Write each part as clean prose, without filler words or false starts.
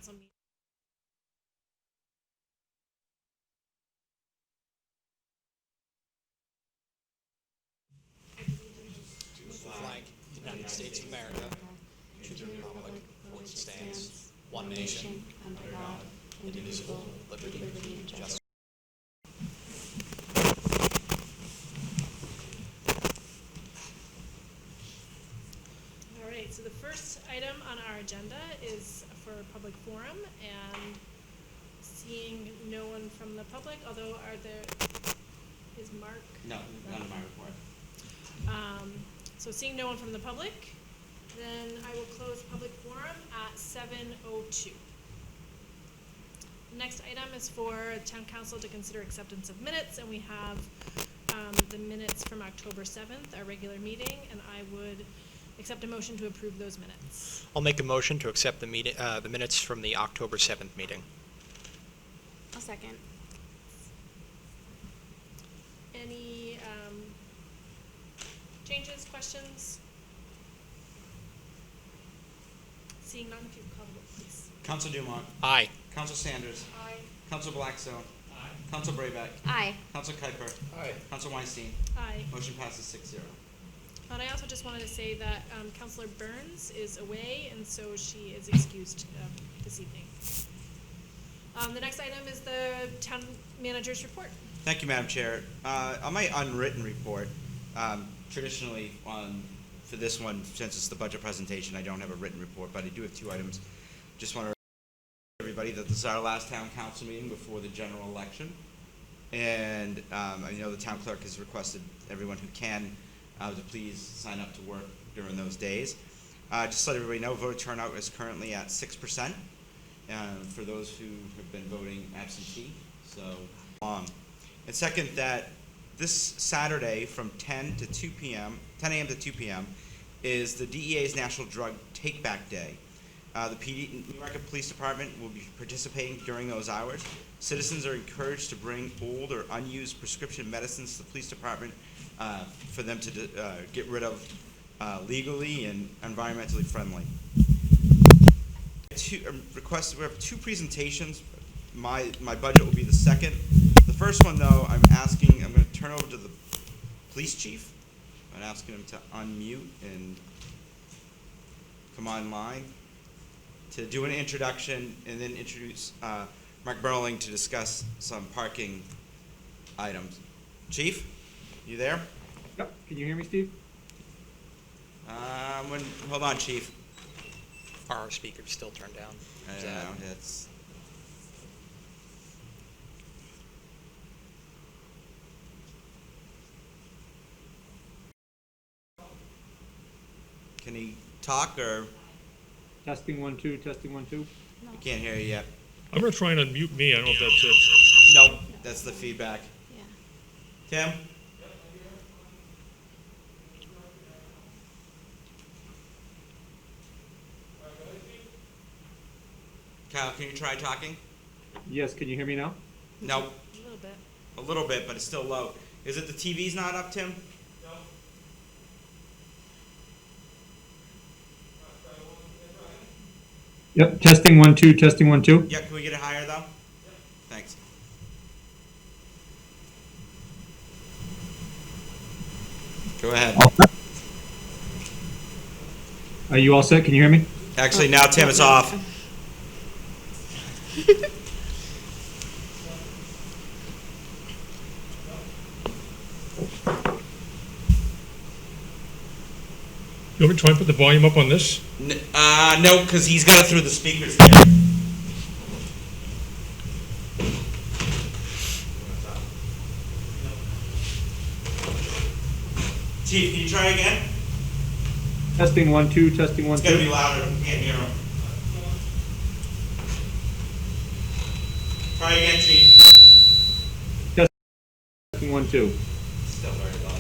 council meeting. Flag, United States of America, to the republic for which it stands, one nation, under God, indivisible, liberty and justice. All right, so the first item on our agenda is for public forum, and seeing no one from the public, although is Mark? No, none of my report. So seeing no one from the public, then I will close public forum at 7:02. The next item is for town council to consider acceptance of minutes, and we have the minutes from October 7th, our regular meeting, and I would accept a motion to approve those minutes. I'll make a motion to accept the minutes from the October 7th meeting. I'll second. Any changes, questions? Seeing none, if you call the roll, please. Council Dumont. Aye. Council Sanders. Aye. Council Blackstone. Aye. Council Brayback. Aye. Council Kuiper. Aye. Council Weinstein. Aye. Motion passes 6-0. And I also just wanted to say that Councilor Burns is away, and so she is excused this evening. The next item is the town manager's report. Thank you, Madam Chair. On my unwritten report, traditionally for this one, since it's the budget presentation, I don't have a written report, but I do have two items. Just want to remind everybody that this is our last town council meeting before the general election. And I know the town clerk has requested everyone who can to please sign up to work during those days. Just to let everybody know, voter turnout is currently at 6% for those who have been voting absentee. So, and second, that this Saturday from 10 a.m. to 2 p.m. is the DEA's National Drug Take Back Day. The New Market Police Department will be participating during those hours. Citizens are encouraged to bring old or unused prescription medicines to the police department for them to get rid of legally and environmentally friendly. We have two presentations. My budget will be the second. The first one, though, I'm going to turn over to the police chief. I'm asking him to unmute and come online to do an introduction and then introduce Mark Burling to discuss some parking items. Chief, you there? Yep. Can you hear me, Steve? Hold on, Chief. Are our speakers still turned down? I don't know. It's Can he talk or? Testing 1 2. Testing 1 2. I can't hear you yet. I'm going to try and unmute me. I don't know if that's it. Nope, that's the feedback. Yeah. Tim? Kyle, can you try talking? Yes. Can you hear me now? Nope, A little bit. a little bit, but it's still low. Is it the TV's not up, Tim? Yep. Testing 1 2. Testing 1 2. Yeah, can we get it higher though? Thanks. Go ahead. Are you all set? Can you hear me? Actually, now Tim is off. You want me to try and put the volume up on this? No, because he's got it through the speakers here. Chief, can you try again? Testing 1 2. Testing 1 It's going to 2. be louder. We can't hear him. Try again, Chief. Testing 1 2. Still very low.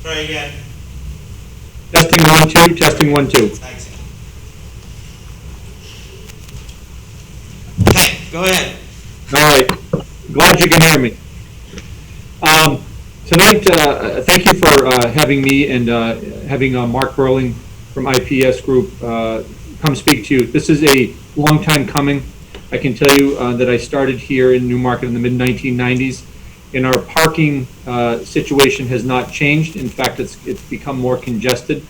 Try again. Testing 1 2. Testing 1 2. Thanks. Okay, go ahead. All right. Glad you can hear me. Tonight, thank you for having me and having Mark Burling from IPS Group come speak to you. This is a long time coming. I can tell you that I started here in Newmarket in the mid-1990s, and our parking situation has not changed. In fact, it's become more congested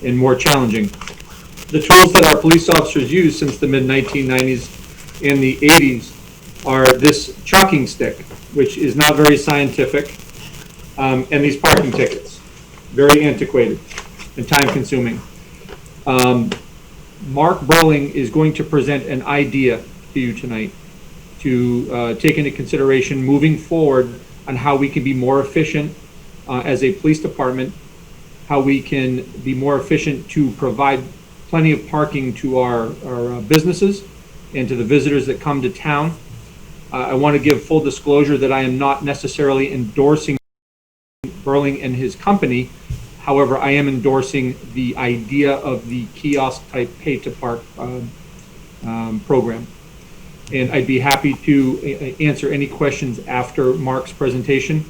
and more challenging. The tools that our police officers use since the mid-1990s and the 80s are this chalking stick, which is not very scientific, and these parking tickets, very antiquated and time-consuming. Mark Burling is going to present an idea to you tonight to take into consideration moving forward on how we can be more efficient as a police department, how we can be more efficient to provide plenty of parking to our businesses and to the visitors that come to town. I want to give full disclosure that I am not necessarily endorsing Burling and his company. However, I am endorsing the idea of the kiosk-type pay-to-park program. And I'd be happy to answer any questions after Mark's presentation,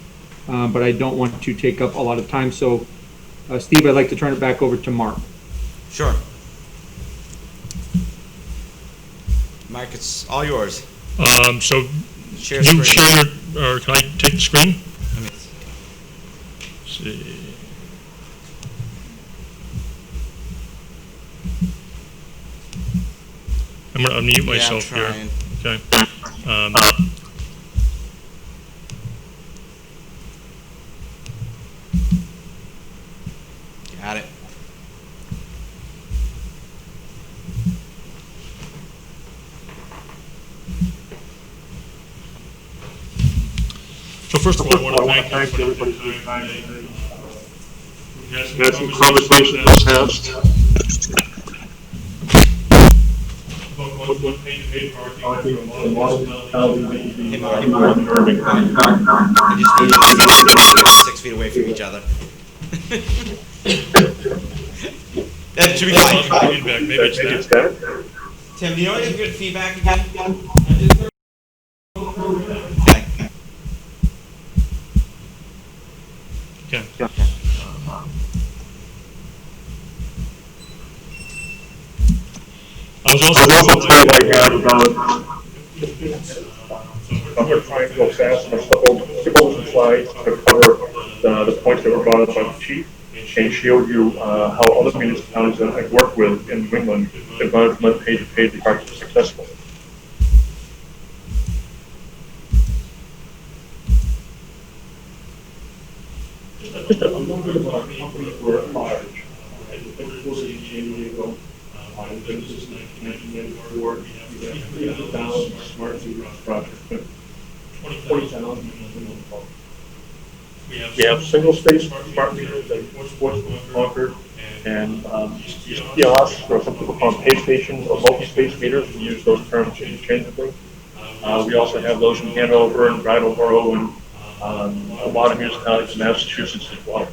but I don't want to take up a lot of time. So, Steve, I'd like to turn it back over to Mark. Sure. Mark, it's all yours. So Share can you screen. share your, or can I take the screen? Let me- Let's see. I'm gonna unmute myself yeah, I'm here. trying. Okay. Got it. So first of all, I want to thank everybody for your time today. We had some conversations in the past about what paid parking for a lot of municipalities. Hey, Mark. I just need you to be 6 feet away from each other. That should be fine. Feedback, maybe it's that. Tim, do you know if good feedback again? Okay. Okay. I was also told I had about I'm going to try and go fast and skip over some slides to cover the points that were brought up by the chief and showed you how other municipalities that I've worked with in New England have gone from unpaid to parking successful. Just a little bit about our company we're at large. Headquartered in San Diego. Been since 1994. We have 300,000 smart meter projects. 20,000. We have single-space smart meters that Portsmouth, Concord, and kiosks, or some people call them pay stations, or multi-space meters. We use those terms interchangeably. We also have those in Hanover and Brattleboro and a lot of municipalities in Massachusetts as well.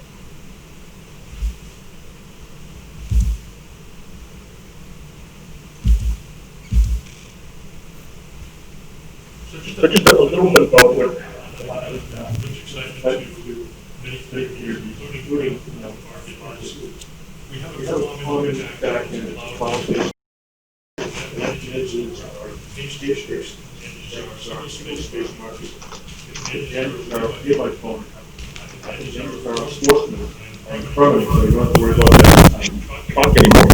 So just a little bit about what including we have a common back in cloud-based stations and our space market and our nearby phone and our enforcement and permanent, so you don't have to worry about that talk anymore.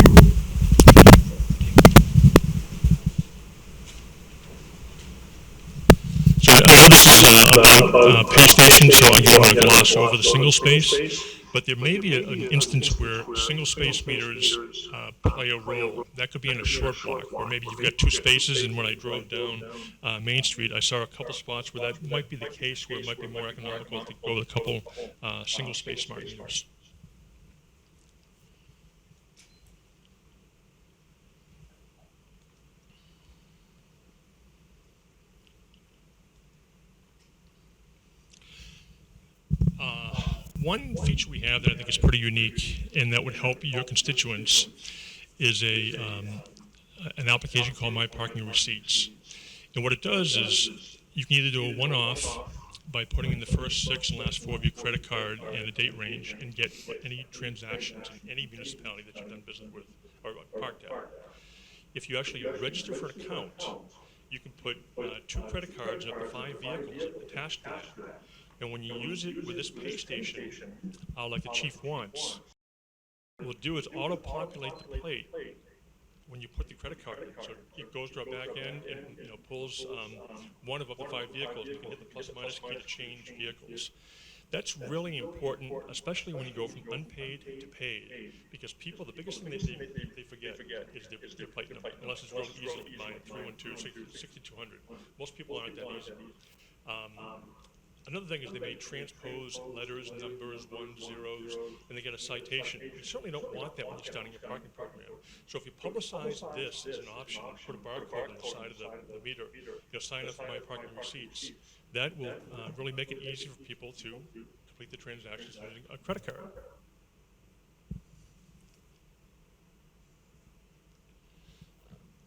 So I know this is about pay stations, so I just want to gloss over the single space, but there may be an instance where single space meters play a role. That could be in a short block, where maybe you've got two spaces, and when I drove down Main Street, I saw a couple spots where that might be the case, where it might be more economical to go with a couple single space smart meters. One feature we have that I think is pretty unique and that would help your constituents is an application called My Parking Receipts. And what it does is you can either do a one-off by putting in the first 6 and last 4 of your credit card and the date range and get any transactions in any municipality that you've done business with or parked at. If you actually register for an account, you can put 2 credit cards and up to 5 vehicles attached to that. And when you use it with this pay station, like the chief wants, what we'll do is auto-populate the plate when you put the credit card in. So it goes to our back end and pulls one of up to 5 vehicles. You can hit the plus or minus key to change vehicles. That's really important, especially when you go from unpaid to paid, because people, the biggest thing they forget is their plate number, unless it's really easy to find 312 6200. Most people aren't that easy. Another thing is they may transpose letters, numbers, ones, zeros, and they get a citation. You certainly don't want that when you're starting your parking program. So if you publicize this as an option, put a barcode on the side of the meter, sign up for my parking receipts, that will really make it easy for people to complete the transactions using a credit card.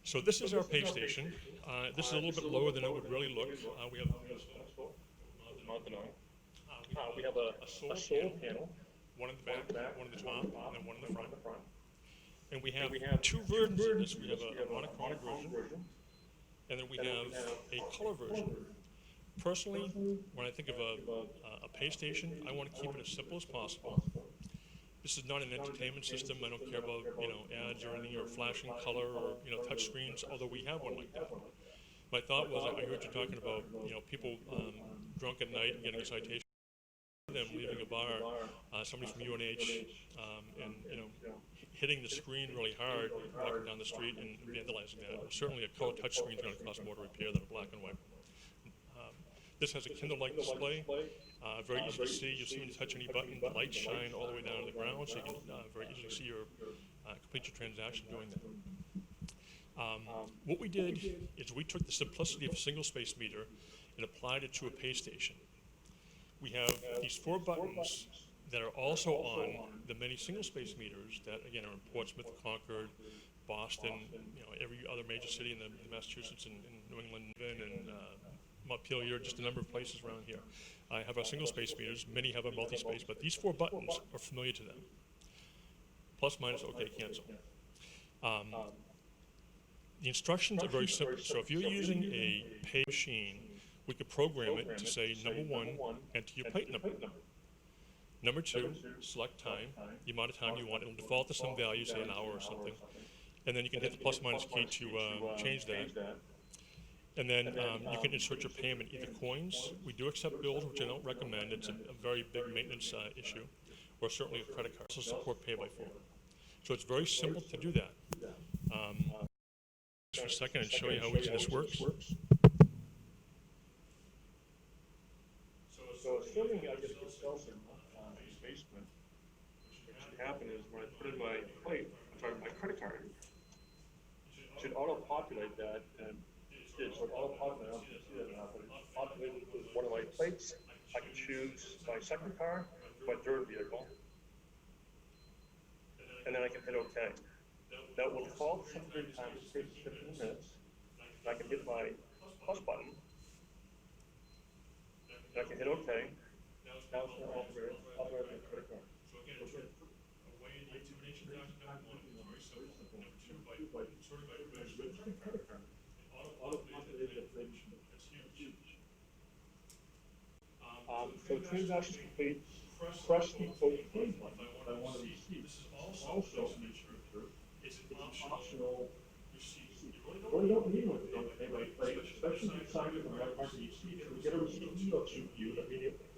So this is our pay station. This is a little bit lower than it would really look. We have we have a solar panel, one in the back, one in the top, and then one in the front. And we have 2 versions of this. We have a monochrome version, and then we have a color version. Personally, when I think of a pay station, I want to keep it as simple as possible. This is not an entertainment system. I don't care about ads or anything or flashing color or touch screens, although we have one like that. My thought was, I heard you talking about people drunk at night and getting a citation, them leaving a bar, somebody from UNH, and hitting the screen really hard, walking down the street and vandalizing that. Certainly, a color touch screen is going to cost more to repair than a black and white. This has a Kindle-like display, very easy to see. You'll see when you touch any button, the lights shine all the way down to the ground, so you can very easily see your complete your transaction doing that. What we did is we took the simplicity of a single space meter and applied it to a pay station. We have these 4 buttons that are also on the many single space meters that again are in Portsmouth, Concord, Boston, every other major city in the Massachusetts and New England and Montpelier, just a number of places around here. I have our single space meters. Many have a multi-space, but these 4 buttons are familiar to them. Plus, minus, okay, cancel. The instructions are very simple. So if you're using a pay machine, we could program it to say, number 1, enter your plate number. Number 2, select time, the amount of time you want. It'll default to some value, say an hour or something. And then you can hit the plus minus key to change that. And then you can insert your payment, either coins. We do accept bills, which I don't recommend. It's a very big maintenance issue. Or certainly a credit card. Also support pay by phone. So it's very simple to do that. For a second and show you how easy this works. So assuming I get a good Celsius in his basement, what should happen is when I put in my my credit card, it should auto-populate that, and it should auto-populate, I don't know if you see that or not, but it's populated with one of my plates. I can choose my second car, my third vehicle, and then I can hit OK. That will default to some time, it takes 15 minutes, and I can hit my plus button, and I can hit OK. Now it's going to automate my credit card. So again, it's a way in the intimidation document, 1, very simple. Number 2, by sorting by credit card. Auto-populated information. That's huge. So transactions complete, press the OK button if I want to receive. This is also it's an optional receipt. Well, you don't need one to pay by plate, especially if you sign in the right party receipt. We get a receipt emailed to you immediately.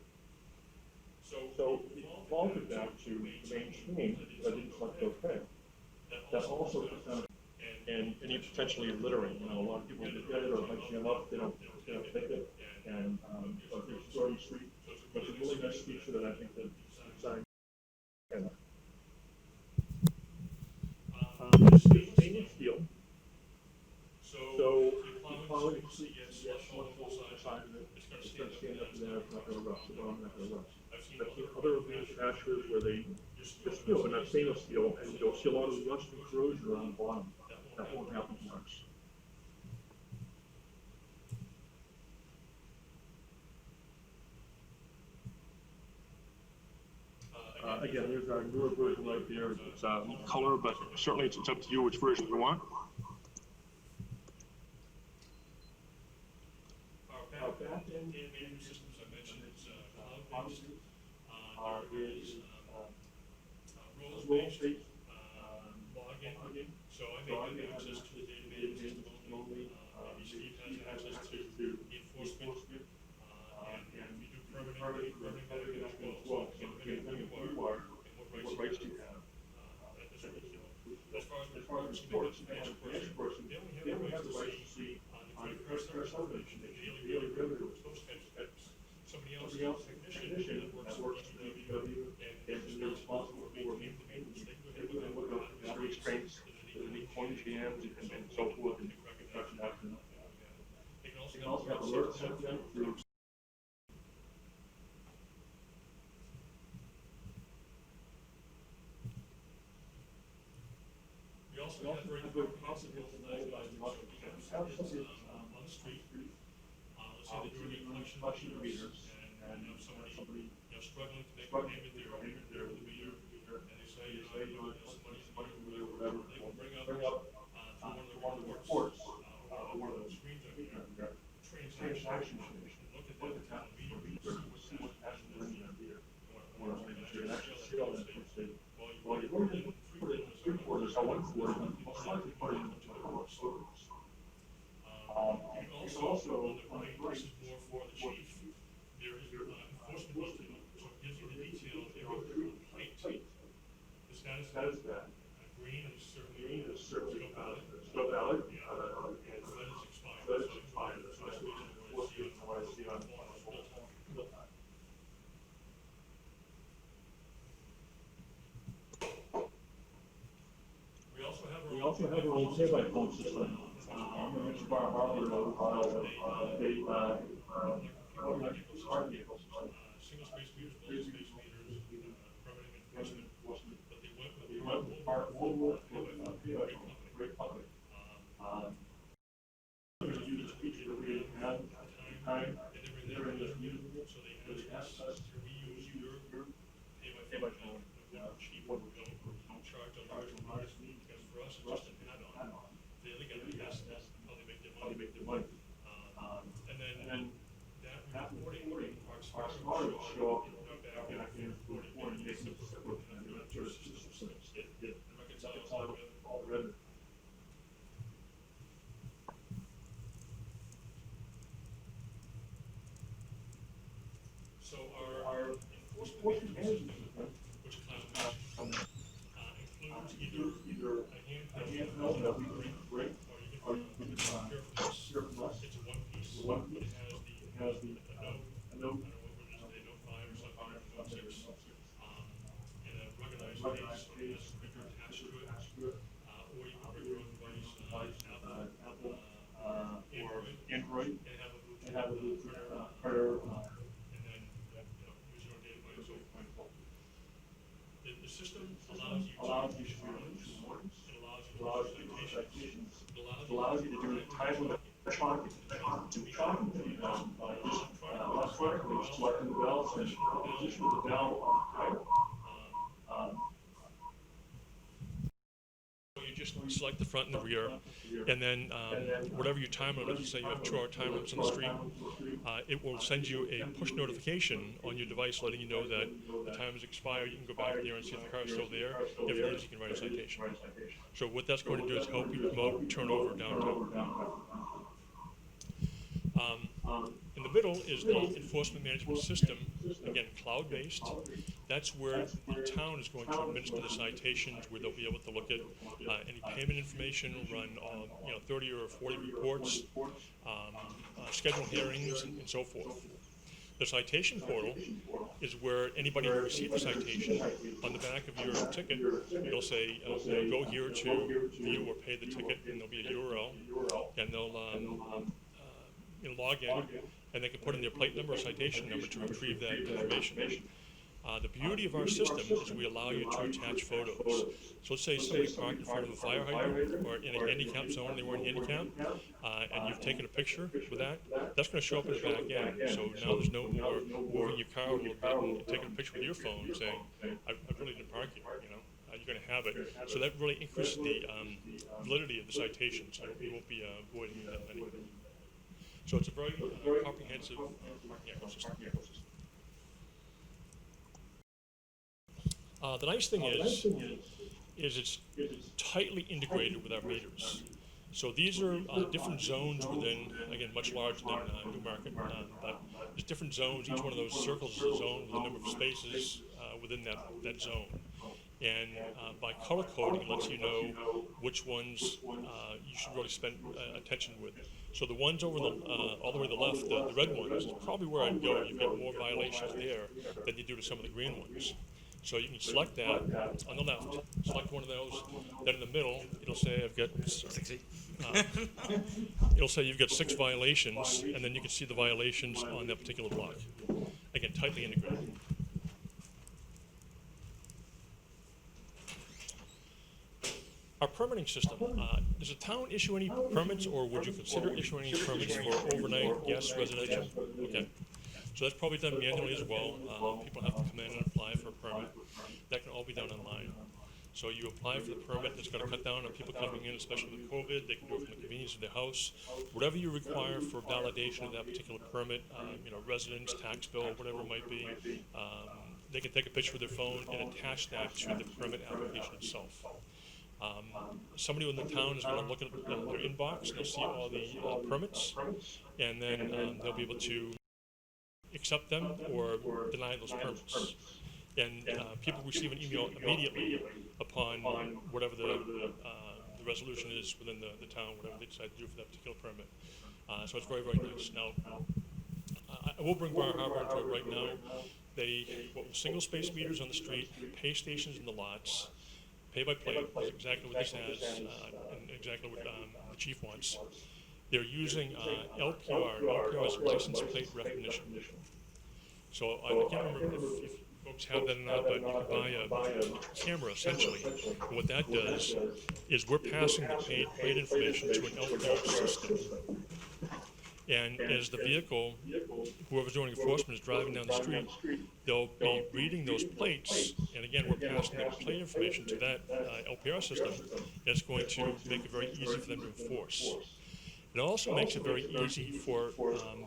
So it defaulted back to the main screen, but I didn't select OK. That also puts down and any potentially littering. A lot of people get it or might jam up, they don't take it, and so if it's already street. But it's a really nice feature that I think that design. This is stainless steel. So if you follow it, you get one full side of it. It's going to stand up to there. It's not going to rust. The bottom not going to rust. I've seen other manufacturers where they just steel, but not stainless steel, and you'll see a lot of rust and corrosion around the bottom. That won't happen to ours. again, there's our newer version right there. It's color, but certainly it's up to you which version you want. Our back-end management systems, I mentioned, is cloud-based. There is roles-based login. So I may have access to the database system only. Maybe Steve has access to the enforcement. And we do permitting as well. So depending on who you are and what rights you have. As far as reports, the financial person, they only have the rights to see on the credit card celebration, the daily revenue, those types of things. Somebody else, a technician that works for DPW, and they're responsible for maintenance. They do look at battery strengths, the point jams, and so forth, and construction accident. They can also have alerts sent to them through. We also have very comprehensive on the street. Let's say they're doing a collection of meters, and somebody struggling to make a payment there with the meter, and they say, somebody's money or whatever, they can bring up through one of the reports, one of the screens up here, transaction information, look at that on the meter, see what's happening in the meter. One of the things you can actually see all that information. Well, you put it in 3 quarters, how 1 quarter, most likely put it into 2 quarters. You can also, on the right, this is more for the chief, there is enforcement detail, so it gives you the details of every complaint. The status of that. Green is certainly still valid. And red is expired. So that's the reason why I see on full time. We also have our own pay-by-phone system. Mr. Barber, smart vehicles, single-space meters, multi-space meters, permitting enforcement, but they went with our old great company. We had time, and they were in this music, so they asked us to reuse your pay-by-phone. Cheap, don't charge on large meters, because for us, it's just an add-on. They got to test how they make their money. And then that reporting, our smart will show up in our reporting, and reconcile all the revenue. So our enforcement management system, which includes either a handheld that we bring, or you can procure from us. It's a one-piece. It has the a note, I don't know what it is, a note 5 or something, or note 6, and a ruggedized case, so it has a printer attached to it, or you can bring your own device, Apple, or Android, and have a Bluetooth printer, and then use your own data point and so forth. The system allows you to use warnings. It allows you to do citations. It allows you to do time limit tracking to be done by just electronically selecting the bells and position of the bell on the timer. You just select the front and the rear, and then whatever your time limit is, say you have 2-hour time limits on the street, it will send you a push notification on your device letting you know that the time has expired. You can go back there and see if the car is still there. If it is, you can write a citation. So what that's going to do is help you promote turnover downtown. In the middle is the enforcement management system, again, cloud-based. That's where the town is going to administer the citations, where they'll be able to look at any payment information, run 30 or 40 reports, schedule hearings, and so forth. The citation portal is where anybody who received a citation, on the back of your ticket, they'll say, go here to view or pay the ticket, and there'll be a URL, and they'll log in, and they can put in their plate number or citation number to retrieve that information. The beauty of our system is we allow you to attach photos. So let's say somebody parked in front of a fire hydrant or in a handicap zone, they weren't handicapped, and you've taken a picture with that. That's going to show up in the back end. So now there's no more moving your car a little bit and taking a picture with your phone saying, I've really didn't park here, you know? You're gonna have it. So that really increases the validity of the citation, so you won't be avoiding that many. So it's a very comprehensive parking ecosystem. The nice thing is it's tightly integrated with our meters. So these are different zones within, again, much larger than Newmarket, but there's different zones. Each one of those circles is a zone with a number of spaces within that zone. And by color coding, it lets you know which ones you should really spend attention with. So the ones over all the way to the left, the red ones, is probably where I'd go. You've got more violations there than you do to some of the green ones. So you can select that on the left, select one of those. Then in the middle, it'll say I've got it'll say you've got 6 violations, and then you can see the violations on that particular block. Again, tightly integrated. Our permitting system, does the town issue any permits, or would you consider issuing any permits for overnight guest residential? Okay. So that's probably done manually as well. People have to come in and apply for a permit. That can all be done online. So you apply for the permit, that's gonna cut down on people coming in, especially with COVID. They can do it from the convenience of their house. Whatever you require for validation of that particular permit, residence, tax bill, whatever it might be, they can take a picture with their phone and attach that to the permit application itself. Somebody in the town is going to look at their inbox, and they'll see all the permits, and then they'll be able to accept them or deny those permits. And people receive an email immediately upon whatever the resolution is within the town, whatever they decide to do for that particular permit. So it's very, very nice. Now, I will bring Bar Harbor into it right now. Single space meters on the street, pay stations in the lots, pay by plate is exactly what this has, and exactly what the chief wants. They're using LPR. LPR is license plate recognition. So I can't remember if folks have that or not, but you can buy a camera essentially. And what that does is we're passing the plate information to an LPR system. And as the vehicle, whoever's doing enforcement is driving down the street, they'll be reading those plates, and again, we're passing the plate information to that LPR system. That's going to make it very easy for them to enforce. It also makes it very easy for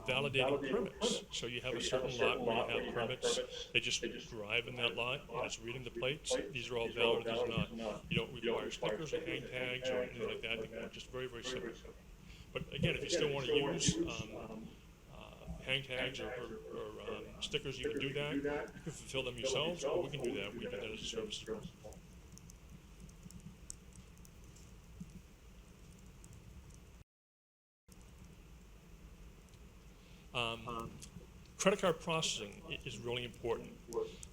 validating permits. So you have a certain lot where you have permits, they just drive in that lot, and it's reading the plates. These are all valid, these are not. You don't require stickers or hang tags or anything like that. They're just very, very simple. But again, if you still want to use hang tags or stickers, you can do that. You can fulfill them yourselves, or we can do that. We do that as a service. Credit card processing is really important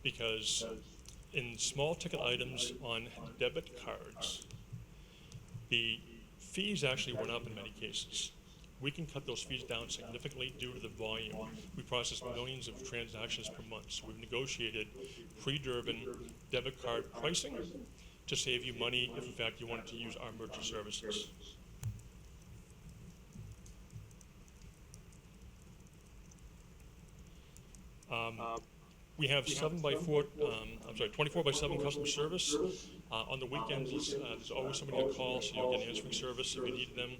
because in small ticket items on debit cards, the fees actually went up in many cases. We can cut those fees down significantly due to the volume. We process millions of transactions per month, so we've negotiated pre-Durbin debit card pricing to save you money if in fact you wanted to use our merchant services. We have 24/7 customer service. On the weekends, there's always somebody on call, so you'll get an answering service if you need them.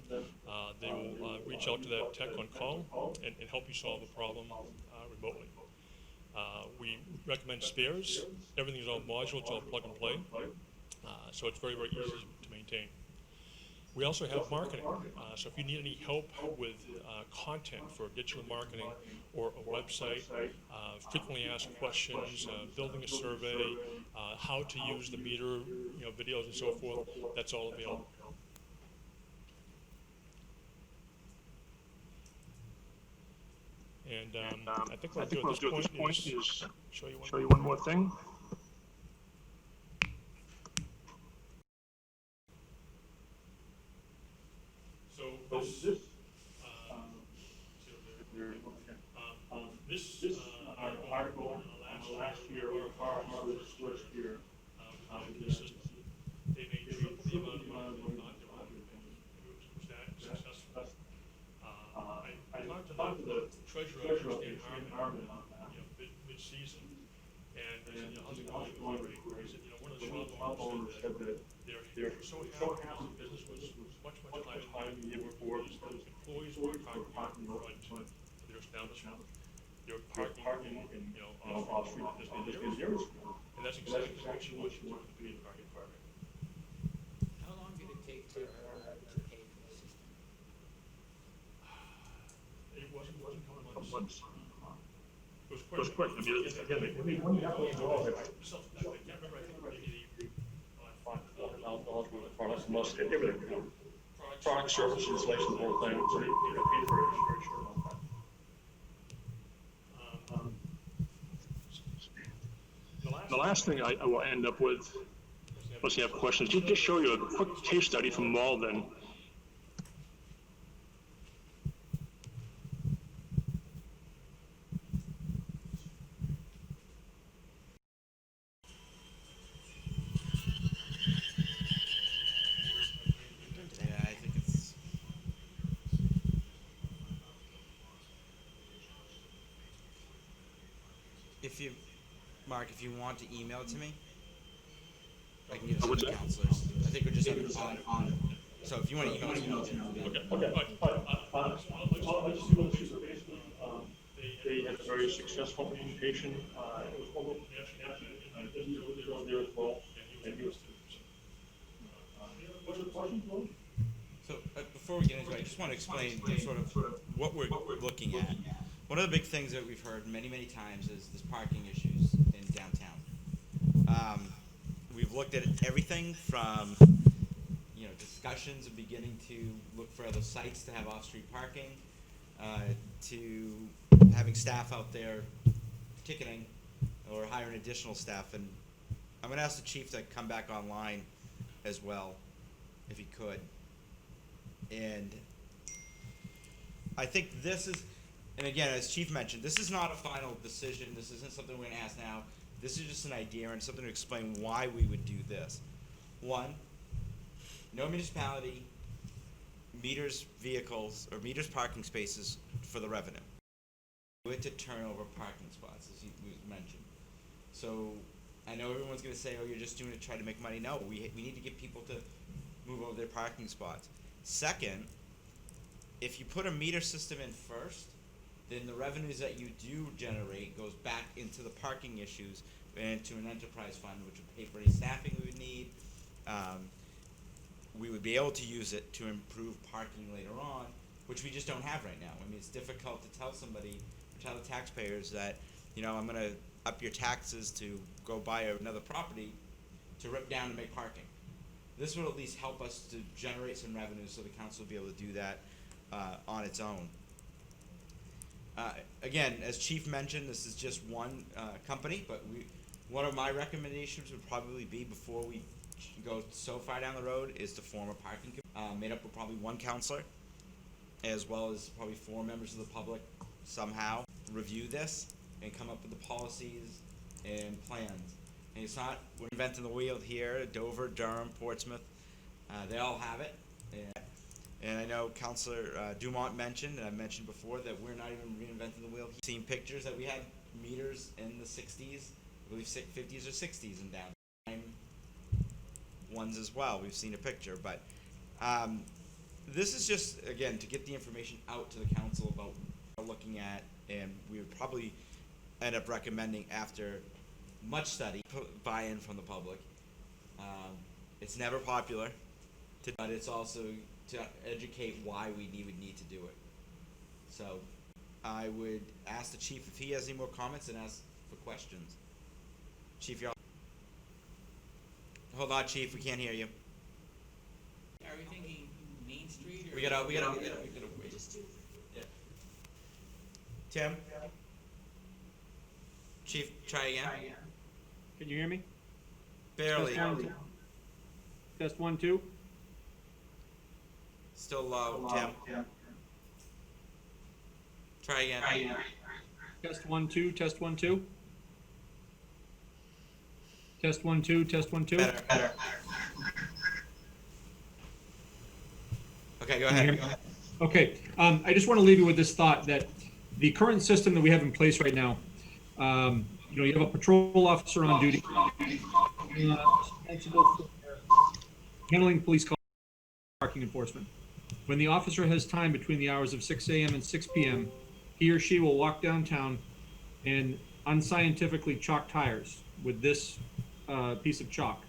They will reach out to that tech on call and help you solve a problem remotely. We recommend spares. Everything is all modular, it's all plug and play. So it's very, very easy to maintain. We also have marketing. So if you need any help with content for digital marketing or a website, frequently asked questions, building a survey, how to use the meter, videos and so forth, that's all available. And I think what I'll do at this point is show you one more thing. This article last year or last year, they made the amount of money they thought they were going to make. It was that successful. I talked to the treasurer, Stan Harmon, mid-season, and I said, how's it going? He said, said that they're so happy the business was much higher than the year before. Employees were parking in front of their establishment. They're parking in, off street, just in the areas. And that's exactly what she wants to be in parking department. How long did it take to pay for the system? It wasn't coming Months. It was It was quick. I mean, when you have those dollars, I can't remember, I think maybe $5,000 worth of products, most everything, product, service, installation, the whole thing. So they paid for it in a very short amount of time. The last thing I will end up with, unless you have questions, just show you a quick case study from Malden. Yeah, I think it's. If you, Mark, if you want to email it to me, I can give it to What's the that? counselors. I think we're just on. So if you want to email it to me. Okay. I just want to see they had a very successful implementation. It was one of there as well. And he was. What's the question, Lou? So before we get into it, I just want to explain sort of what we're looking at. One of the big things that we've heard many times is this parking issues in downtown. We've looked at everything from discussions of beginning to look for other sites to have off-street parking, to having staff out there ticketing or hiring additional staff. And I'm going to ask the chief to come back online as well, if he could. And I think this is, and again, as Chief mentioned, this is not a final decision. This isn't something we're going to ask now. This is just an idea and something to explain why we would do this. One, no municipality meters vehicles or meters parking spaces for the revenue. Do it to turn over parking spots, as we mentioned. So I know everyone's going to say, oh, you're just doing it to try to make money. No, we need to get people to move over their parking spots. Second, if you put a meter system in first, then the revenues that you do generate goes back into the parking issues and to an enterprise fund, which would pay for any staffing we would need. We would be able to use it to improve parking later on, which we just don't have right now. I mean, it's difficult to tell somebody, or tell the taxpayers that, I'm going to up your taxes to go buy another property to rip down and make parking. This will at least help us to generate some revenue so the council will be able to do that on its own. Again, as Chief mentioned, this is just one company, but one of my recommendations would probably be, before we go so far down the road, is to form a parking committee made up of probably one counselor, as well as probably 4 members of the public, somehow review this and come up with the policies and plans. And it's not, we're inventing the wheel here. Dover, Durham, Portsmouth, they all have it. And I know Councilor Dumont mentioned, and I mentioned before, that we're not even reinventing the wheel. He's seen pictures that we had meters in the 60s, I believe 50s or 60s in downtown. Ones as well, we've seen a picture. But this is just, again, to get the information out to the council about what we're looking at, and we would probably end up recommending, after much study, buy-in from the public. It's never popular, but it's also to educate why we would need to do it. So I would ask the chief if he has any more comments, and ask for questions. Chief, y'all. Hold on, Chief, we can't hear you. Are we thinking Main Street or? We gotta wait. Yeah. Tim? Chief, try again. Can you hear me? Barely. Test 1, 2. Still low, Tim. Try again. Test 1, 2. Test 1, 2. Test 1, 2. Test 1, 2. Better. Okay, go Can you hear ahead. me? Okay, I just want to leave you with this thought that the current system that we have in place right now, you have a patrol officer on duty. responsible for handling police call parking enforcement. When the officer has time between the hours of 6 a.m. and 6 p.m., he or she will walk downtown and unscientifically chalk tires with this piece of chalk.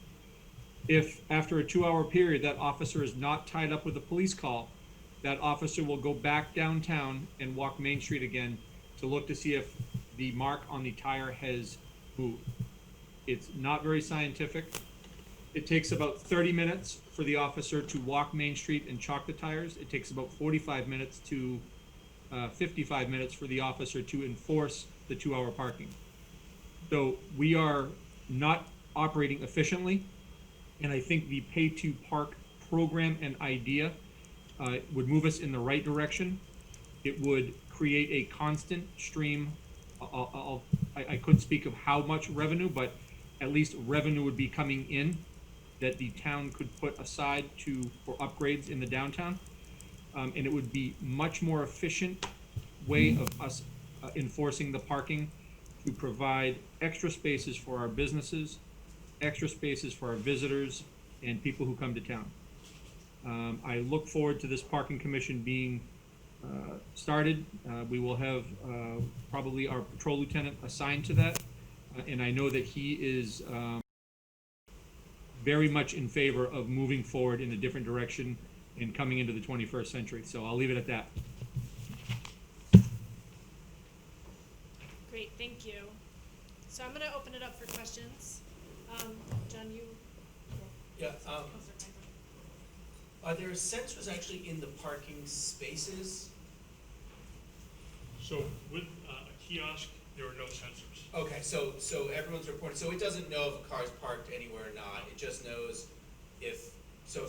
If after a 2-hour period that officer is not tied up with a police call, that officer will go back downtown and walk Main Street again to look to see if the mark on the tire has moved. It's not very scientific. It takes about 30 minutes for the officer to walk Main Street and chalk the tires. It takes about 45 minutes to 55 minutes for the officer to enforce the 2-hour parking. So we are not operating efficiently, and I think the pay to park program and idea would move us in the right direction. It would create a constant stream. I couldn't speak of how much revenue, but at least revenue would be coming in that the town could put aside for upgrades in the downtown. And it would be much more efficient way of us enforcing the parking to provide extra spaces for our businesses, extra spaces for our visitors and people who come to town. I look forward to this parking commission being started. We will have probably our patrol lieutenant assigned to that, and I know that he is very much in favor of moving forward in a different direction and coming into the 21st century. So I'll leave it at that. Great, thank you. So I'm gonna open it up for questions. John, you. Yeah, Counselor Piper. are there sensors actually in the parking spaces? So with a kiosk, there are no sensors. Okay, so everyone's reporting, so it doesn't know if a car's parked anywhere or not, it just knows if, so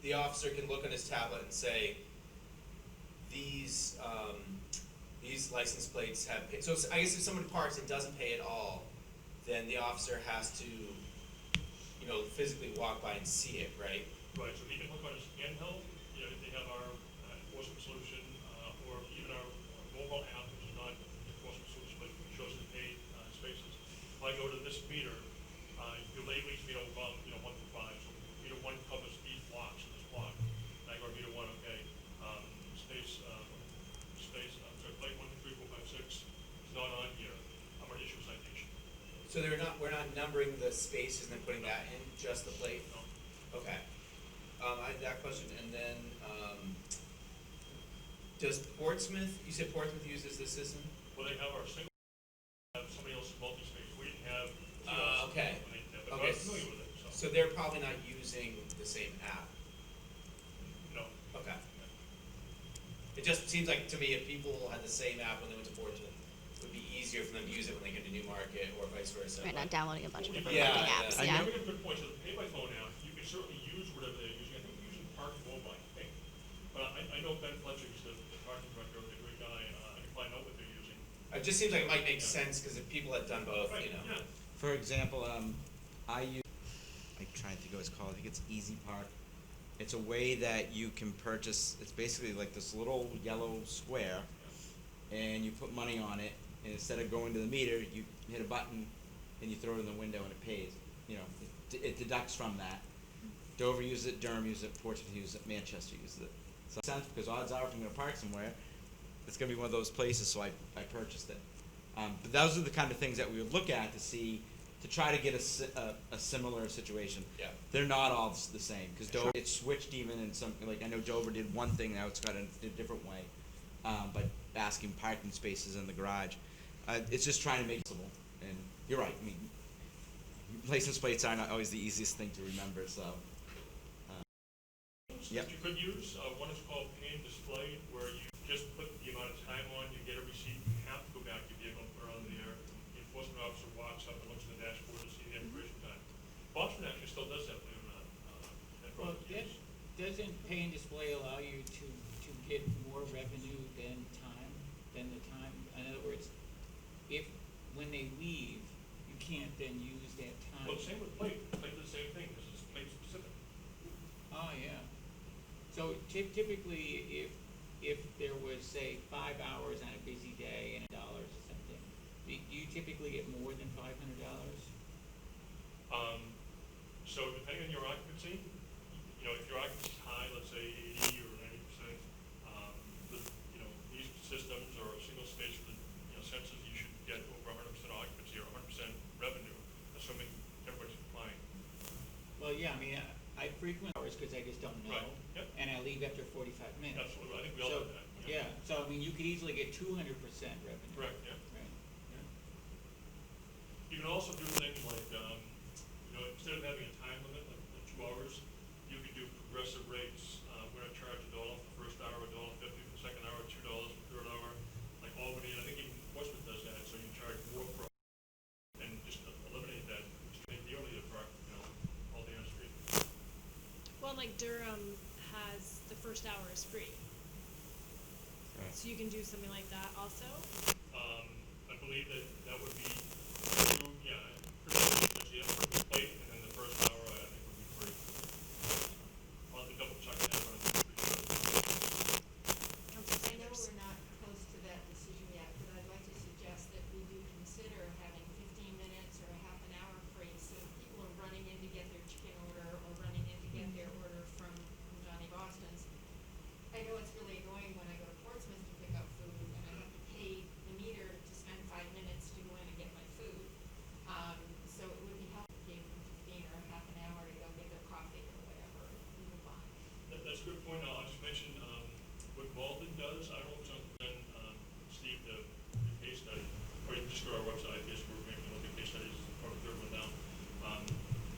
the officer can look on his tablet and say, these license plates have paid. So I guess if someone parks and doesn't pay at all, then the officer has to, physically walk by and see it, right? Right, so he can look on his handheld, they have our enforcement solution, or even our mobile app, which is not enforcement solution, but it shows the paid spaces. If I go to this meter, your late lease meter will go, 1 through 5, so meter 1 covers these blocks in this block. And I go to meter 1, okay, plate 1, 2, 3, 4, 5, 6 is not on here, I'm gonna issue a citation. So we're not numbering the spaces and then putting that in, just the plate? No. Okay. I had that question, and then, does Portsmouth, you said Portsmouth uses this system? Well, they have our single, have somebody else's multi-space, we didn't have. Okay. When they did, but Okay. I'm familiar with it, So they're probably not using the same app? no. Okay. It just seems like to me if people had the same app when they went to Portsmouth, it would be easier for them to use it when they get to Newmarket or vice versa. Right, not downloading a bunch of different Yeah, parking yeah. apps, I yeah. make a good point, so the pay by phone app, you can certainly use whatever they're using, I think they're using Park Mobile, I think. But I know Ben Fletcher, he's the parking director, a great guy, I can find out what they're using. It just seems like it might make sense because if people had done both, Right, yeah. For example, I'm trying to think of what it's called, I think it's Easy Park. It's a way that you can purchase, it's basically like this little yellow square, and you put money on it, and instead of going to the meter, you hit a button, and you throw it in the window and it pays. It deducts from that. Dover uses it, Durham uses it, Portsmouth uses it, Manchester uses it. So it makes sense, because odds are if I'm gonna park somewhere, it's gonna be one of those places, so I purchased it. But those are the kind of things that we would look at to try to get a similar situation. Yeah. They're not all the same, because Dover, it's switched even in some, like I know Dover did one thing, now it's got a different way. But asking parking spaces in the garage, it's just trying to make it possible. And you're right, I mean, license plates are not always the easiest thing to remember, so. Yep. You could use, one is called Pay and Display, where you just put the amount of time on, you get a receipt, you have to go back to your vehicle, put it on there. The enforcement officer walks up and looks at the dashboard to see the expiration time. Boston actually still does that, believe it or not. Well, doesn't Pay and Display allow you to get more revenue than the time? In other words, when they leave, you can't then use that time. Well, same with plate does the same thing, because it's plate specific. Oh, yeah. So typically, if there was, say, 5 hours on a busy day and $1 or something, do you typically get more than $500? frequent hours, cause I just don't know. Right, yep. And I leave after 45 minutes. Absolutely, I think we all So, have that. yeah, so I mean, you could easily get 200% revenue. Correct, yeah. Right. You can also do things like, instead of having a time limit, like 2 hours, you could do progressive rates. We're gonna charge $1 for the first hour, $1.50 for the second hour, $2 for the third hour, like Albany, and I think even Portsmouth does that, so you charge more per, and just eliminate that, just make the only park, all day on the street. Well, like Durham has the first hour is free. Right. So you can do something like that also. I believe that would be, pretty much, yeah, per plate, and then the first hour, I think would be free. I'll have to double check that, but I'm pretty sure. Council I know Sanders. we're not close to that decision yet, but I'd like to suggest that we do consider having 15 minutes or a half an hour free, so if people are running in to get their chicken order or running in to get their order from Johnny Boston's. I know it's really annoying when I go to Portsmouth to pick up food and I have to pay the meter to spend 5 minutes to go in and get my food. So it would be helpful if you gave them 15 or a half an hour to go get their coffee or whatever and move on. That's a good point. I'll just mention, what Malden does. I don't know if it's on, Steve, the case study, or you can just go to our website, I guess, we're making a look at case studies, probably the third one down.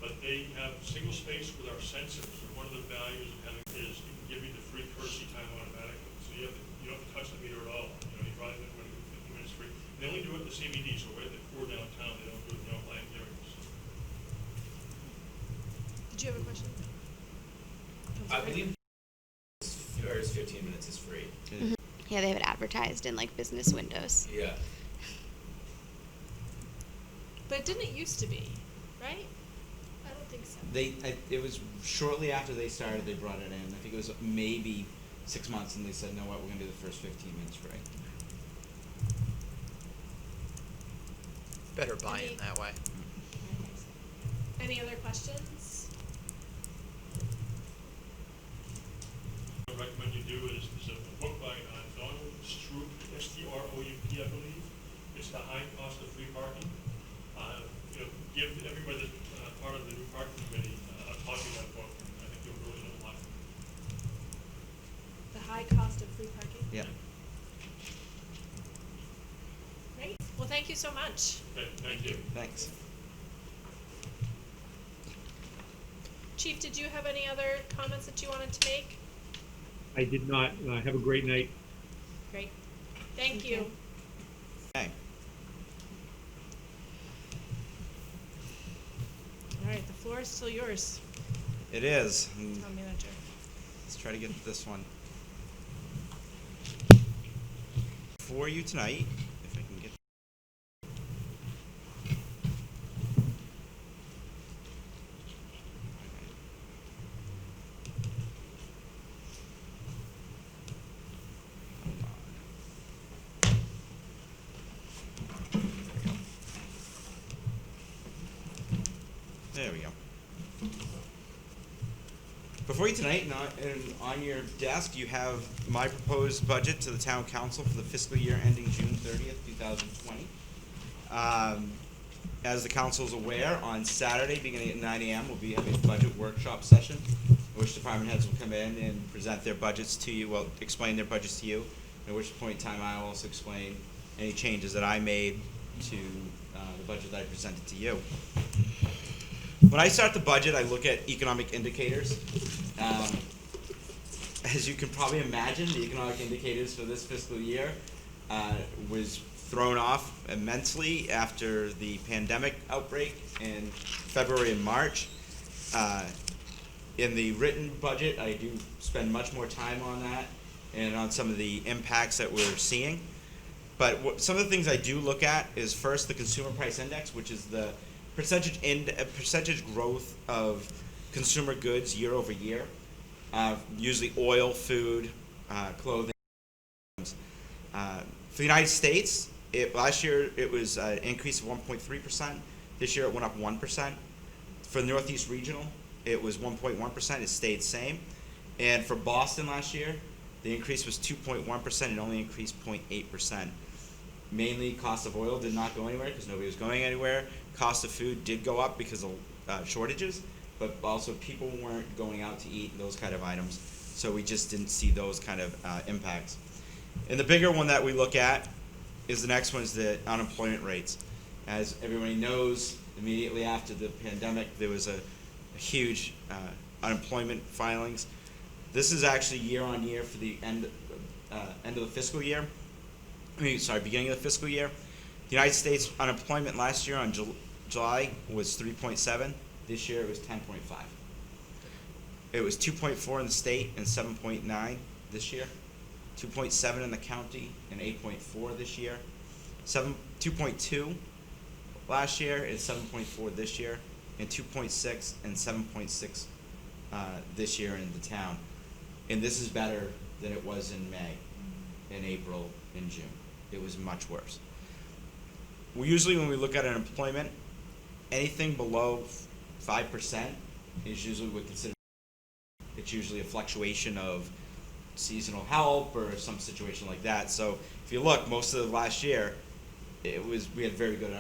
But they have single space with our sensors, and one of the values of having is it can give you the free courtesy time automatically. So you don't have to touch the meter at all. You drive in, when 15 minutes free. They only do it at the CBD, so right at the core downtown, they don't do it in the outlying areas. Did you have a question? I believe yours 15 minutes is free. Yeah, they have it advertised in like business windows. Yeah. But didn't it used to be, right? I don't think so. It was shortly after they started, they brought it in. I think it was maybe 6 months, and they said, no, what, we're gonna do the first 15 minutes free. Better buy-in Any- that way. Any other questions? What I recommend you do is a book by Donald Stroop, S-T-R-O-U-P, I believe. It's The High Cost of Free Parking. Give everybody that's part of the new parking committee a copy of that book, and I think you'll really learn a lot from it. The high cost of free parking? Yeah. Great. Well, thank you so much. Okay, thank you. Thanks. Chief, did you have any other comments that you wanted to make? I did not. Have a great night. Great. Thank you. Okay. All right, the floor is still yours, It is. town manager. Let's try to get to this one. For you tonight, if I can get. There we go. Before you tonight, and on your desk, you have my proposed budget to the town council for the fiscal year ending June 30th, 2020. As the council is aware, on Saturday, beginning at 9 a.m., we'll be having a budget workshop session, in which department heads will come in and present their budgets to you, well, explain their budgets to you, at which point in time I will also explain any changes that I made to the budget that I presented to you. When I start the budget, I look at economic indicators. As you can probably imagine, the economic indicators for this fiscal year was thrown off immensely after the pandemic outbreak in February and March. In the written budget, I do spend much more time on that and on some of the impacts that we're seeing. But some of the things I do look at is first the consumer price index, which is the percentage growth of consumer goods year over year, usually oil, food, clothing. For the United States, last year it was an increase of 1.3%. This year it went up 1%. For the Northeast Regional, it was 1.1%. It stayed the same. And for Boston last year, the increase was 2.1%. It only increased 0.8%. Mainly, cost of oil did not go anywhere because nobody was going anywhere. Cost of food did go up because of shortages, but also people weren't going out to eat, those kind of items. So we just didn't see those kind of impacts. And the bigger one that we look at is the next one, is the unemployment rates. As everybody knows, immediately after the pandemic, there was a huge unemployment filings. This is actually year on year for the end of the fiscal year. Beginning of the fiscal year. The United States unemployment last year on July was 3.7. This year it was 10.5. It was 2.4 in the state and 7.9 this year. 2.7 in the county and 8.4 this year. 2.2 last year is 7.4 this year, and 2.6 and 7.6 this year in the town. And this is better than it was in May, in April, in June. It was much worse. We usually, when we look at unemployment, anything below 5% is usually what we consider. It's usually a fluctuation of seasonal help or some situation like that. So if you look, most of the last year, we had very good,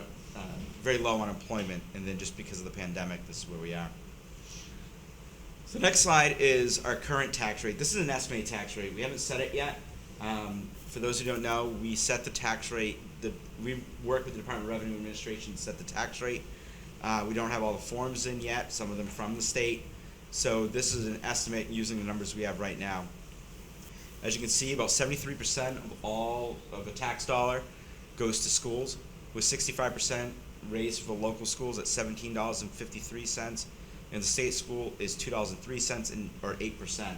very low unemployment, and then just because of the pandemic, this is where we are. So the next slide is our current tax rate. This is an estimated tax rate. We haven't set it yet. For those who don't know, we set the tax rate. We work with the Department of Revenue Administration to set the tax rate. We don't have all the forms in yet, some of them from the state. So this is an estimate using the numbers we have right now. As you can see, about 73% of all of the tax dollar goes to schools, with 65% raised for the local schools at $17.53, and the state school is $2.03, or 8%.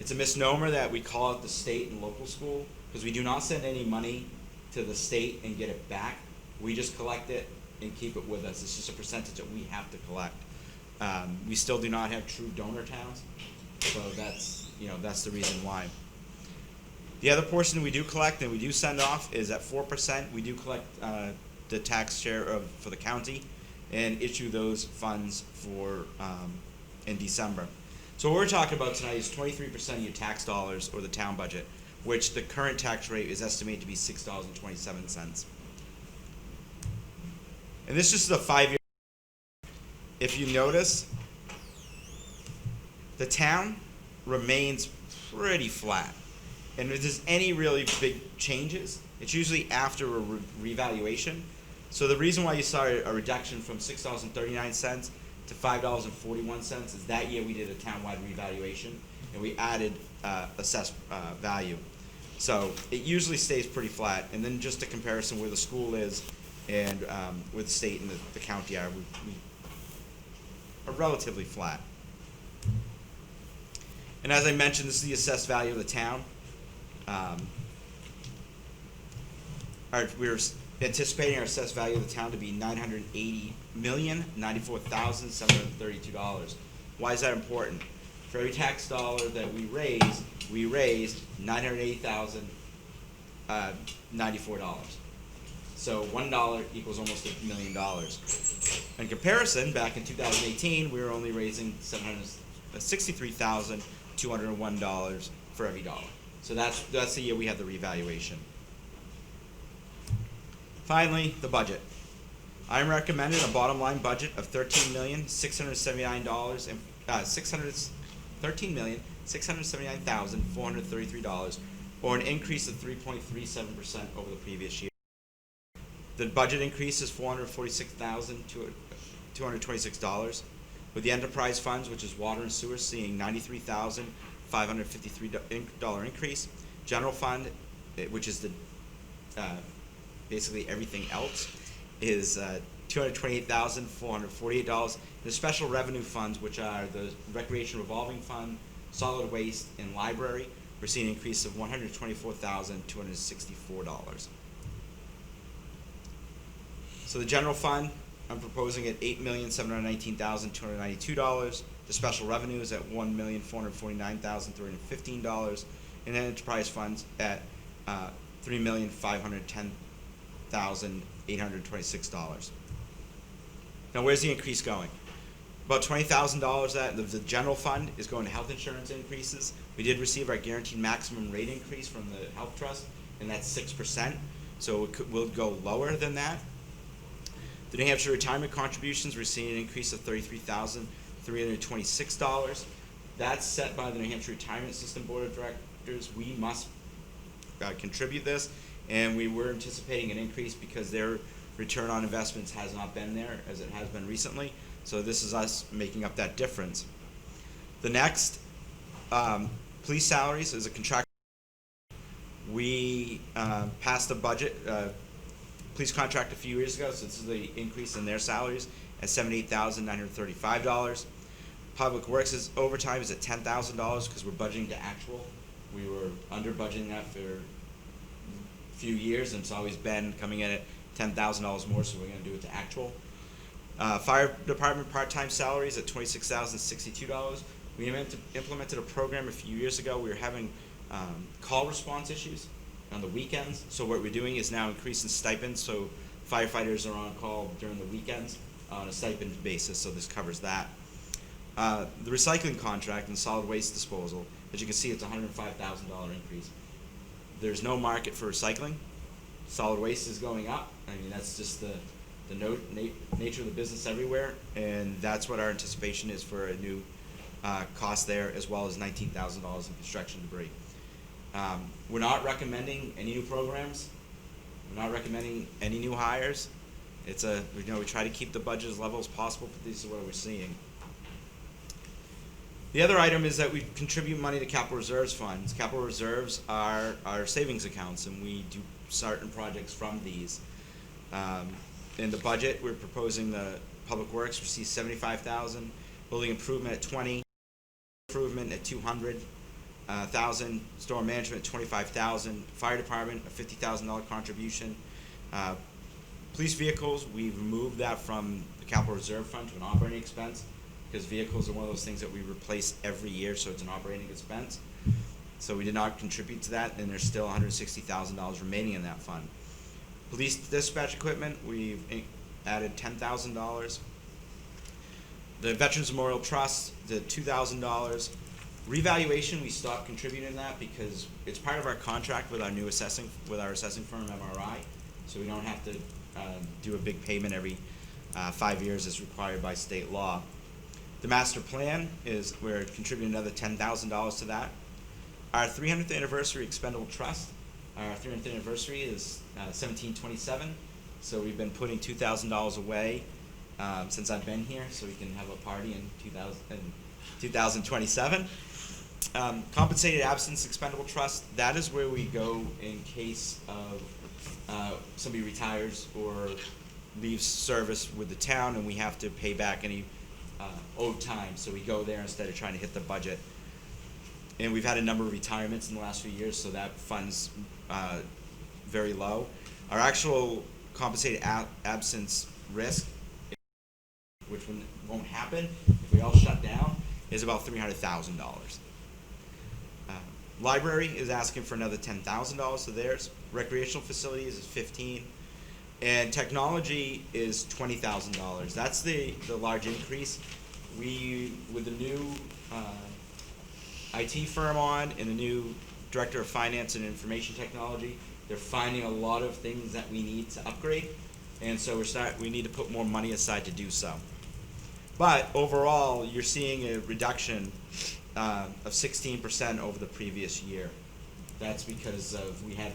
It's a misnomer that we call it the state and local school, because we do not send any money to the state and get it back. We just collect it and keep it with us. It's just a percentage that we have to collect. We still do not have true donor towns, so that's the reason why. The other portion we do collect and we do send off is at 4%. We do collect the tax share for the county and issue those funds for in December. So what we're talking about tonight is 23% of your tax dollars or the town budget, which the current tax rate is estimated to be $6.27. And this is just a 5-year. If you notice, the town remains pretty flat. And if there's any really big changes, it's usually after a revaluation. So the reason why you saw a reduction from $6.39 to $5.41 is that year we did a townwide revaluation and we added assessed value. So it usually stays pretty flat. And then just a comparison where the school is and where the state and the county are, we are relatively flat. And as I mentioned, this is the assessed value of the town. We're anticipating our assessed value of the town to be $980,094,732. Why is that important? For every tax dollar that we raise $980,094. So $1 equals almost $1 million. In comparison, back in 2018, we were only raising $763,201 for every dollar. So that's the year we had the revaluation. Finally, the budget. I'm recommending a bottom line budget of $13,679,433, or an increase of 3.37% over the previous year. The budget increase is $446,226, with the enterprise funds, which is water and sewer, seeing $93,553 increase. General fund, which is the basically everything else, is $228,448. The special revenue funds, which are the recreation revolving fund, solid waste, and library, we're seeing an increase of $124,264. So the general fund, I'm proposing at $8,719,292. The special revenues at $1,449,315, and then enterprise funds at $3,510,826. Now, where's the increase going? About $20,000 that the general fund is going to health insurance increases. We did receive our guaranteed maximum rate increase from the health trust, and that's 6%. So we'll go lower than that. The New Hampshire retirement contributions, we're seeing an increase of $33,000 $326. That's set by the New Hampshire Retirement System Board of Directors. We must contribute this, and we were anticipating an increase because their return on investments has not been there as it has been recently. So this is us making up that difference. The next, police salaries is a contract. We passed a budget, police contract a few years ago, so this is the increase in their salaries at $78,935. Public Works' overtime is at $10,000 because we're budgeting to actual. We were under budgeting that for a few years, and it's always been coming in at $10,000 more, so we're going to do it to actual. Fire department part-time salaries at $26,062. We implemented a program a few years ago. We were having call response issues on the weekends, so what we're doing is now increasing stipends, so firefighters are on call during the weekends on a stipend basis, so this covers that. The recycling contract and solid waste disposal, as you can see, it's a $105,000 increase. There's no market for recycling. Solid waste is going up. I mean, that's just the nature of the business everywhere, and that's what our anticipation is for a new cost there, as well as $19,000 in construction debris. We're not recommending any new programs. We're not recommending any new hires. It's we try to keep the budget as level as possible, but this is what we're seeing. The other item is that we contribute money to capital reserves funds. Capital reserves are our savings accounts, and we do certain projects from these. In the budget, we're proposing the Public Works receive $75,000, building improvement at $20,000, improvement at $200,000, storm management at $25,000, fire department a $50,000 contribution. Police vehicles, we've removed that from the capital reserve fund to an operating expense, because vehicles are one of those things that we replace every year, so it's an operating expense. So we did not contribute to that, and there's still $160,000 remaining in that fund. Police dispatch equipment, we've added $10,000. The Veterans Memorial Trust, the $2,000. Revaluation, we stopped contributing that because it's part of our contract with our new assessing firm, MRI, so we don't have to do a big payment every 5 years as required by state law. The master plan is, we're contributing another $10,000 to that. Our 300th anniversary expendable trust, our 300th anniversary is 1727, so we've been putting $2,000 away since I've been here, so we can have a party in 2027. Compensated absence expendable trust, that is where we go in case of somebody retires or leaves service with the town and we have to pay back any owed time, so we go there instead of trying to hit the budget. And we've had a number of retirements in the last few years, so that fund's very low. Our actual compensated absence risk, which won't happen if we all shut down, is about $300,000. Library is asking for another $10,000 to theirs. Recreational facilities is $15,000. And technology is $20,000. That's the large increase. We, with the new IT firm on and the new director of finance and information technology, they're finding a lot of things that we need to upgrade, and so we need to put more money aside to do so. But overall, you're seeing a reduction of 16% over the previous year. That's because we had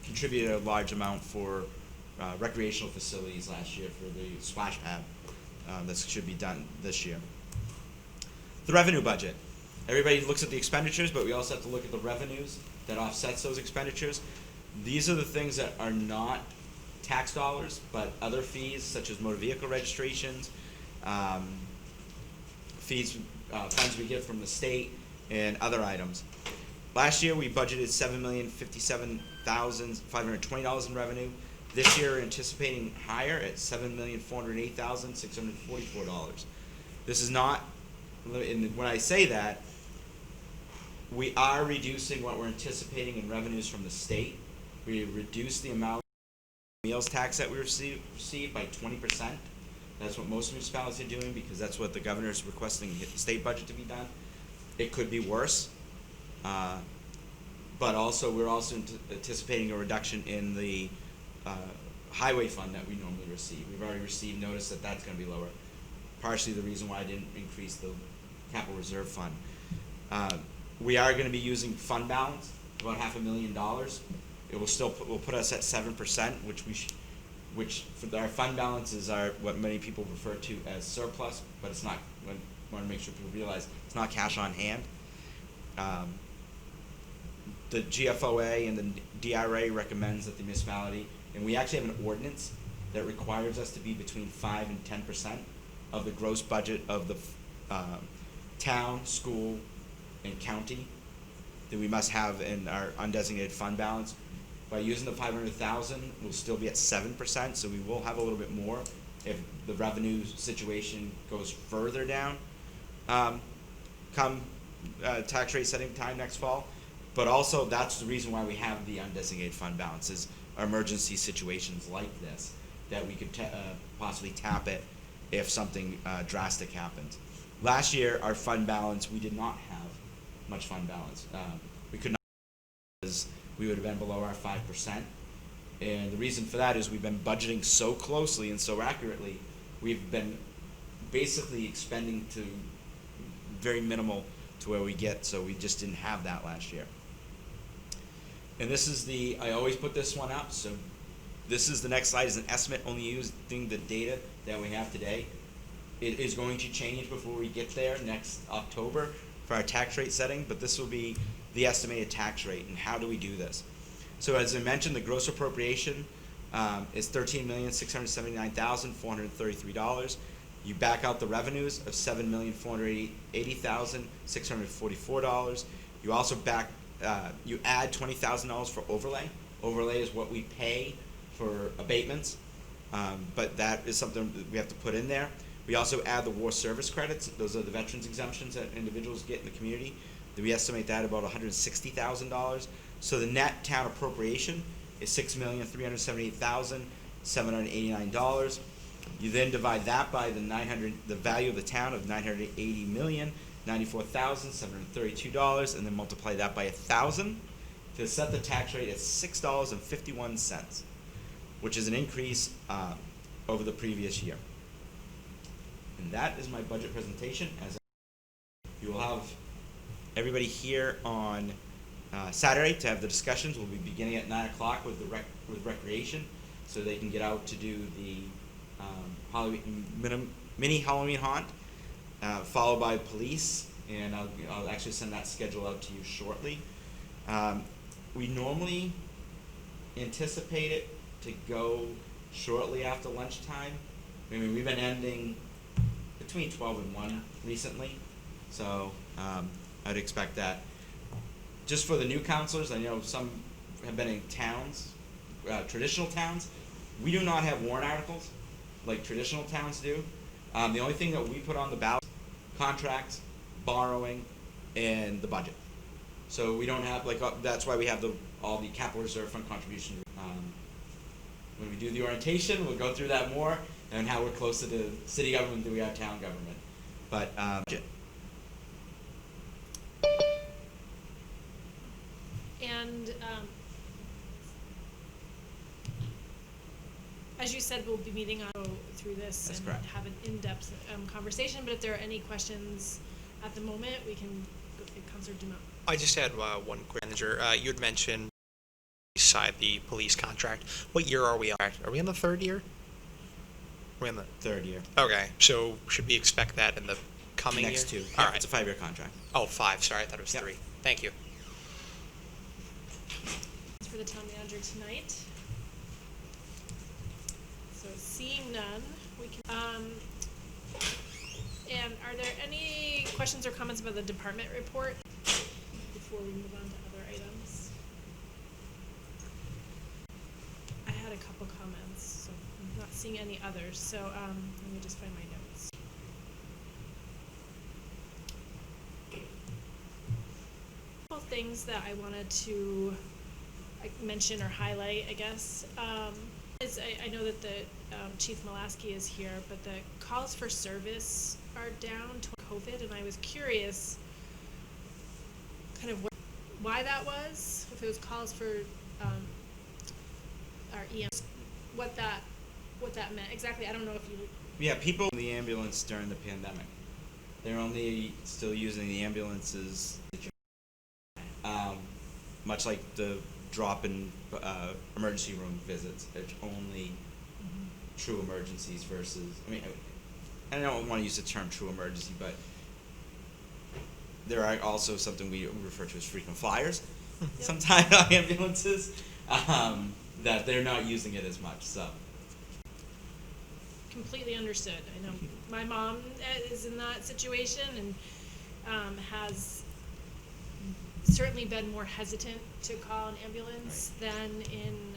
contributed a large amount for recreational facilities last year for the splash pad that should be done this year. The revenue budget. Everybody looks at the expenditures, but we also have to look at the revenues that offsets those expenditures. These are the things that are not tax dollars, but other fees such as motor vehicle registrations, fees, funds we get from the state, and other items. Last year we budgeted $7,057,520 in revenue. This year we're anticipating higher at $7,408,644. This is not, when I say that, we are reducing what we're anticipating in revenues from the state. We reduced the amount of meals tax that we receive by 20%. That's what most municipalities are doing because that's what the governor is requesting the state budget to be done. It could be worse, but also we're also anticipating a reduction in the highway fund that we normally receive. We've already received notice that that's going to be lower. partially the reason why I didn't increase the capital reserve fund. We are gonna be using fund balance, about $500,000. It will still will put us at 7%, which for our fund balances are what many people refer to as surplus, but it's not. I want to make sure people realize it's not cash on hand. The GFOA and the DRA recommends that the municipality, and we actually have an ordinance that requires us to be between 5 and 10% of the gross budget of the town, school, and county that we must have in our undesignated fund balance. By using the 500,000, we'll still be at 7%, so we will have a little bit more if the revenue situation goes further down come tax rate setting time next fall. But also, that's the reason why we have the undesignated fund balances, emergency situations like this, that we could possibly tap it if something drastic happens. Last year, our fund balance, we did not have much fund balance. We could not, because we would have been below our 5%. And the reason for that is we've been budgeting so closely and so accurately, we've been basically expending to very minimal to where we get, so we just didn't have that last year. And this is I always put this one up, so this is the next slide, is an estimate only using the data that we have today. It is going to change before we get there next October for our tax rate setting, but this will be the estimated tax rate. And how do we do this? So as I mentioned, the gross appropriation is $13,679,433. You back out the revenues of $7,480,644. You also you add $20,000 for overlay. Overlay is what we pay for abatements, but that is something that we have to put in there. We also add the war service credits. Those are the veterans exemptions that individuals get in the community. We estimate that about $160,000. So the net town appropriation is $6,378,789. You then divide that by the value of the town of $980,094,732, and then multiply that by 1,000 to set the tax rate at $6.51, which is an increase over the previous year. And that is my budget presentation. As you will have everybody here on Saturday to have the discussions. We'll be beginning at 9 o'clock with with recreation, so they can get out to do the mini Halloween haunt, followed by police, and I'll actually send that schedule out to you shortly. We normally anticipate it to go shortly after lunchtime. I mean, we've been ending between 12 and 1 recently, so I'd expect that. Just for the new counselors, I know some have been in towns, traditional towns. We do not have warrant articles like traditional towns do. The only thing that we put on the ballot: contracts, borrowing, and the budget. So we don't have, that's why we have all the capital reserve fund contributions. When we do the orientation, we'll go through that more, and how we're closer to city government than we are town government. But budget. And as you said, we'll be meeting on through this. That's and correct. have an in-depth conversation. But if there are any questions at the moment, we can go to Councilor Dumont. I just had one quick manager. You had mentioned beside the police contract. What year are we on? Are we in the third year? Are we in the Third year. Okay, so should we expect that in the coming Next year? two. All Yeah, right. it's a 5-year contract. Oh, 5. Sorry, I thought it was Yep. 3. Thank you. For the town manager tonight. So seeing none, we can. And are there any questions or comments about the department report before we move on to other items? I had a couple comments, so I'm not seeing any others. So let me just find my notes. Couple things that I wanted to mention or highlight, I guess. I know that the Chief Molaski is here, but the calls for service are down to COVID, and I was curious kind of why that was, if it was calls for our EMS, what that meant exactly. I don't know if you Yeah, people in the ambulance during the pandemic. They're only still using the ambulances, much like the drop in emergency room visits. It's only true emergencies versus, I mean, I don't want to use the term true emergency, but there are also something we refer to as frequent flyers, sometimes on ambulances, that they're not using it as much, so. Completely understood. I know my mom is in that situation and has certainly been more hesitant to call an ambulance than in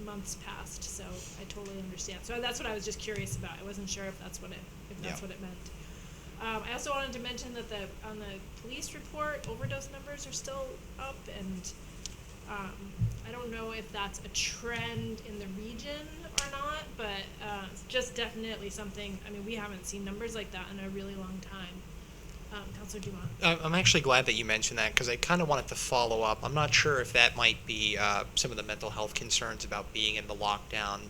months past. So I totally understand. So that's what I was just curious about. I wasn't sure if that's what it meant. I also wanted to mention that on the police report, overdose numbers are still up, and I don't know if that's a trend in the region or not, but just definitely something. I mean, we haven't seen numbers like that in a really long time. Councilor Dumont. I'm actually glad that you mentioned that, because I kind of wanted to follow up. I'm not sure if that might be some of the mental health concerns about being in the lockdown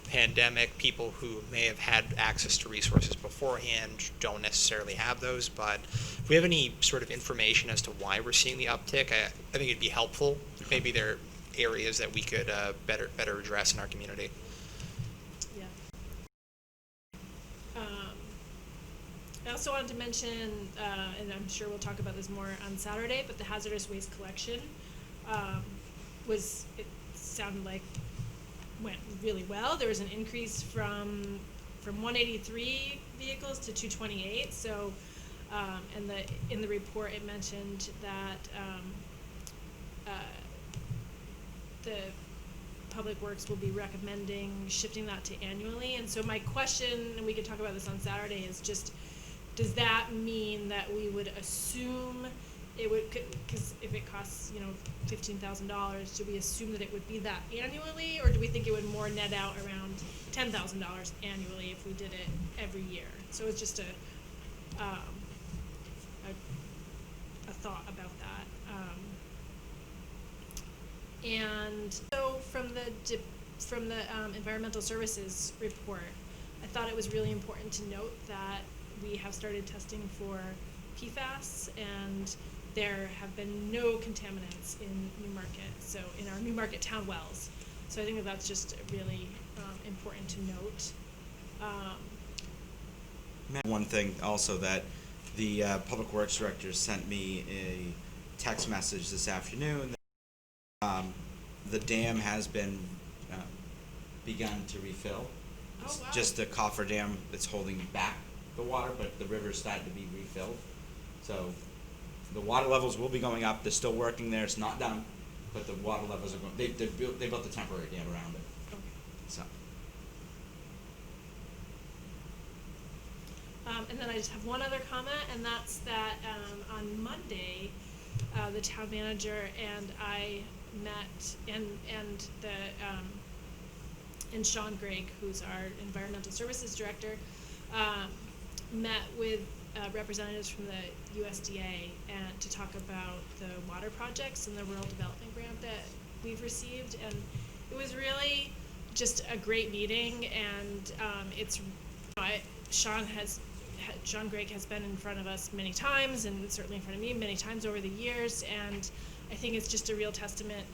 pandemic. People who may have had access to resources beforehand don't necessarily have those, but if we have any sort of information as to why we're seeing the uptick, I think it'd be helpful. Maybe there are areas that we could better address in our community. Yeah. I also wanted to mention, and I'm sure we'll talk about this more on Saturday, but the hazardous waste collection it sounded like went really well. There was an increase from 183 vehicles to 228. So, and in the report it mentioned that the Public Works will be recommending shifting that to annually. And so my question, and we could talk about this on Saturday, is just, does that mean that we would assume it would, because if it costs, $15,000, do we assume that it would be that annually, or do we think it would more net out around $10,000 annually if we did it every year? So it's just a thought about that. And so from the environmental services report, I thought it was really important to note that we have started testing for PFAS, and there have been no contaminants in Newmarket, so in our Newmarket town wells. So I think that's just really important to note. One thing also, that the Public Works Director sent me a text message this afternoon. The dam has been begun to refill. It's just the coffer dam that's holding back the water, but the river's starting to be refilled. So the water levels will be going up. They're still working there. It's not done, but the water levels are going. They built the temporary dam around it. Okay. So. And then I just have one other comment, and that's that on Monday, the town manager and I met, and Sean Gregg, who's our environmental services director, met with representatives from the USDA and to talk about the water projects and the rural development grant that we've received, and it was really just a great meeting. And Sean Gregg has been in front of us many times, and certainly in front of me many times over the years, and I think it's just a real testament,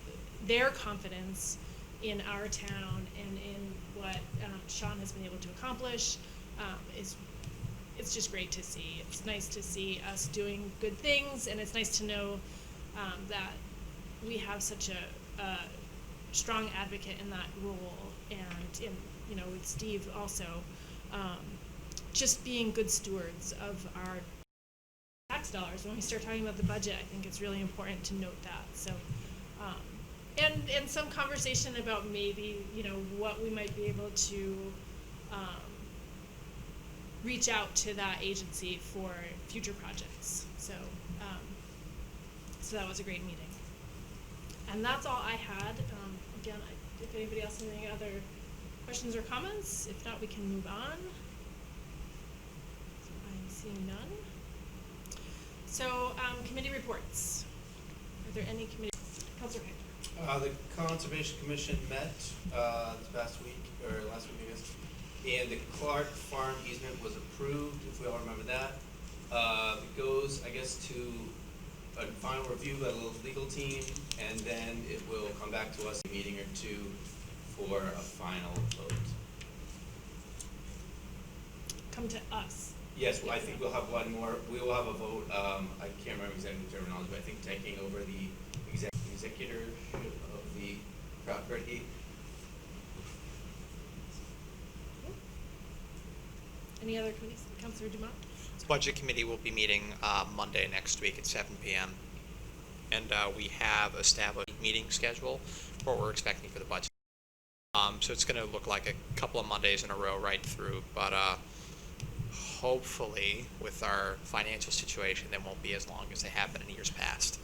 their confidence in our town and in what Sean has been able to accomplish. It's just great to see. It's nice to see us doing good things, and it's nice to know that we have such a strong advocate in that role, and with Steve also, just being good stewards of our tax dollars. When we start talking about the budget, I think it's really important to note that. So, and some conversation about maybe what we might be able to reach out to that agency for future projects. So, so that was a great meeting. And that's all I had. Again, if anybody else has any other questions or comments, if not, we can move on. So I'm seeing none. So, committee reports. Are there any committee? Councilor Hector. The Conservation Commission met this past week, or last week, I guess. And the Clark Farm easement was approved, if we all remember that. It goes, I guess, to a final review by the legal team, and then it will come back to us in a meeting or two for a final vote. Come to us. Yes, well, I think we'll have one more, we will have a vote, I can't remember exactly the terminology, but I think taking over the executorship of the property. Any other committees? Councilor Dumont? Budget Committee will be meeting Monday next week at 7 p.m. And we have established a meeting schedule for what we're expecting for the budget. So it's going to look like a couple of Mondays in a row right through, but hopefully with our financial situation, they won't be as long as they have been in years past.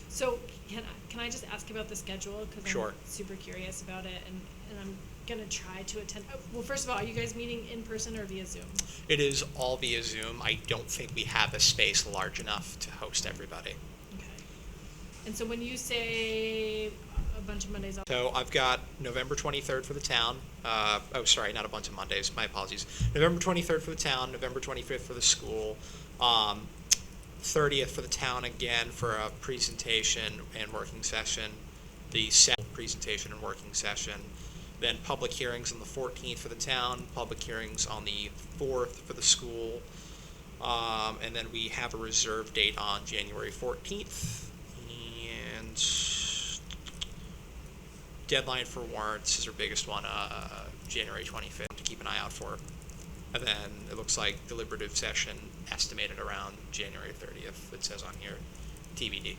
So can I just ask about the schedule? Because Sure. I'm super curious about it, and I'm going to try to attend. Oh, well, first of all, are you guys meeting in person or via Zoom? It is all via Zoom. I don't think we have a space large enough to host everybody. Okay. And so when you say a bunch of Mondays, So I've got November 23rd for the town. Sorry, not a bunch of Mondays. My apologies. November 23rd for the town, November 25th for the school, 30th for the town again for a presentation and working session, the second presentation and working session, then public hearings on the 14th for the town, public hearings on the 4th for the school, and then we have a reserve date on January 14th, and deadline for warrants is our biggest one, January 25th, to keep an eye out for. And then it looks like deliberative session estimated around January 30th, it says on here, TBD.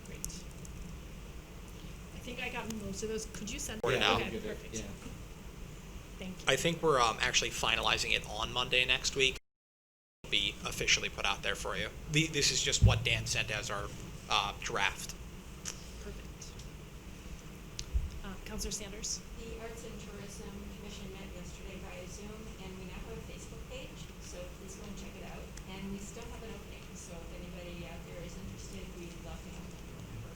great. I think I got most of those. Could you send? Sort it out. Okay, perfect. Yeah. Thank you. I think we're actually finalizing it on Monday next week. It'll be officially put out there for you. This is just what Dan sent as our draft. Perfect. Councilor Sanders? The Arts and Tourism Commission met yesterday via Zoom, and we now have a Facebook page, so please go and check it out. And we still have an opening, so if anybody out there is interested, we'd love to have them remember.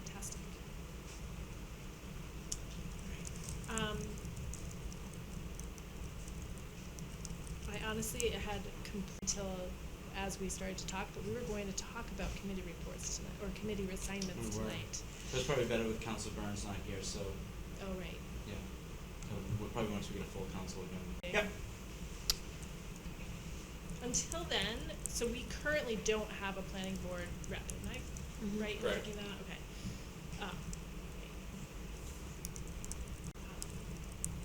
Fantastic. I honestly had until as we started to talk, but we were going to talk about committee reports tonight, or committee assignments We were. tonight. That's probably better with Council Burns not here, so, Oh, right. yeah. So we'll probably once we get a full council again. Yep. Until then, so we currently don't have a planning board rep, am I right in Correct. thinking that? Okay.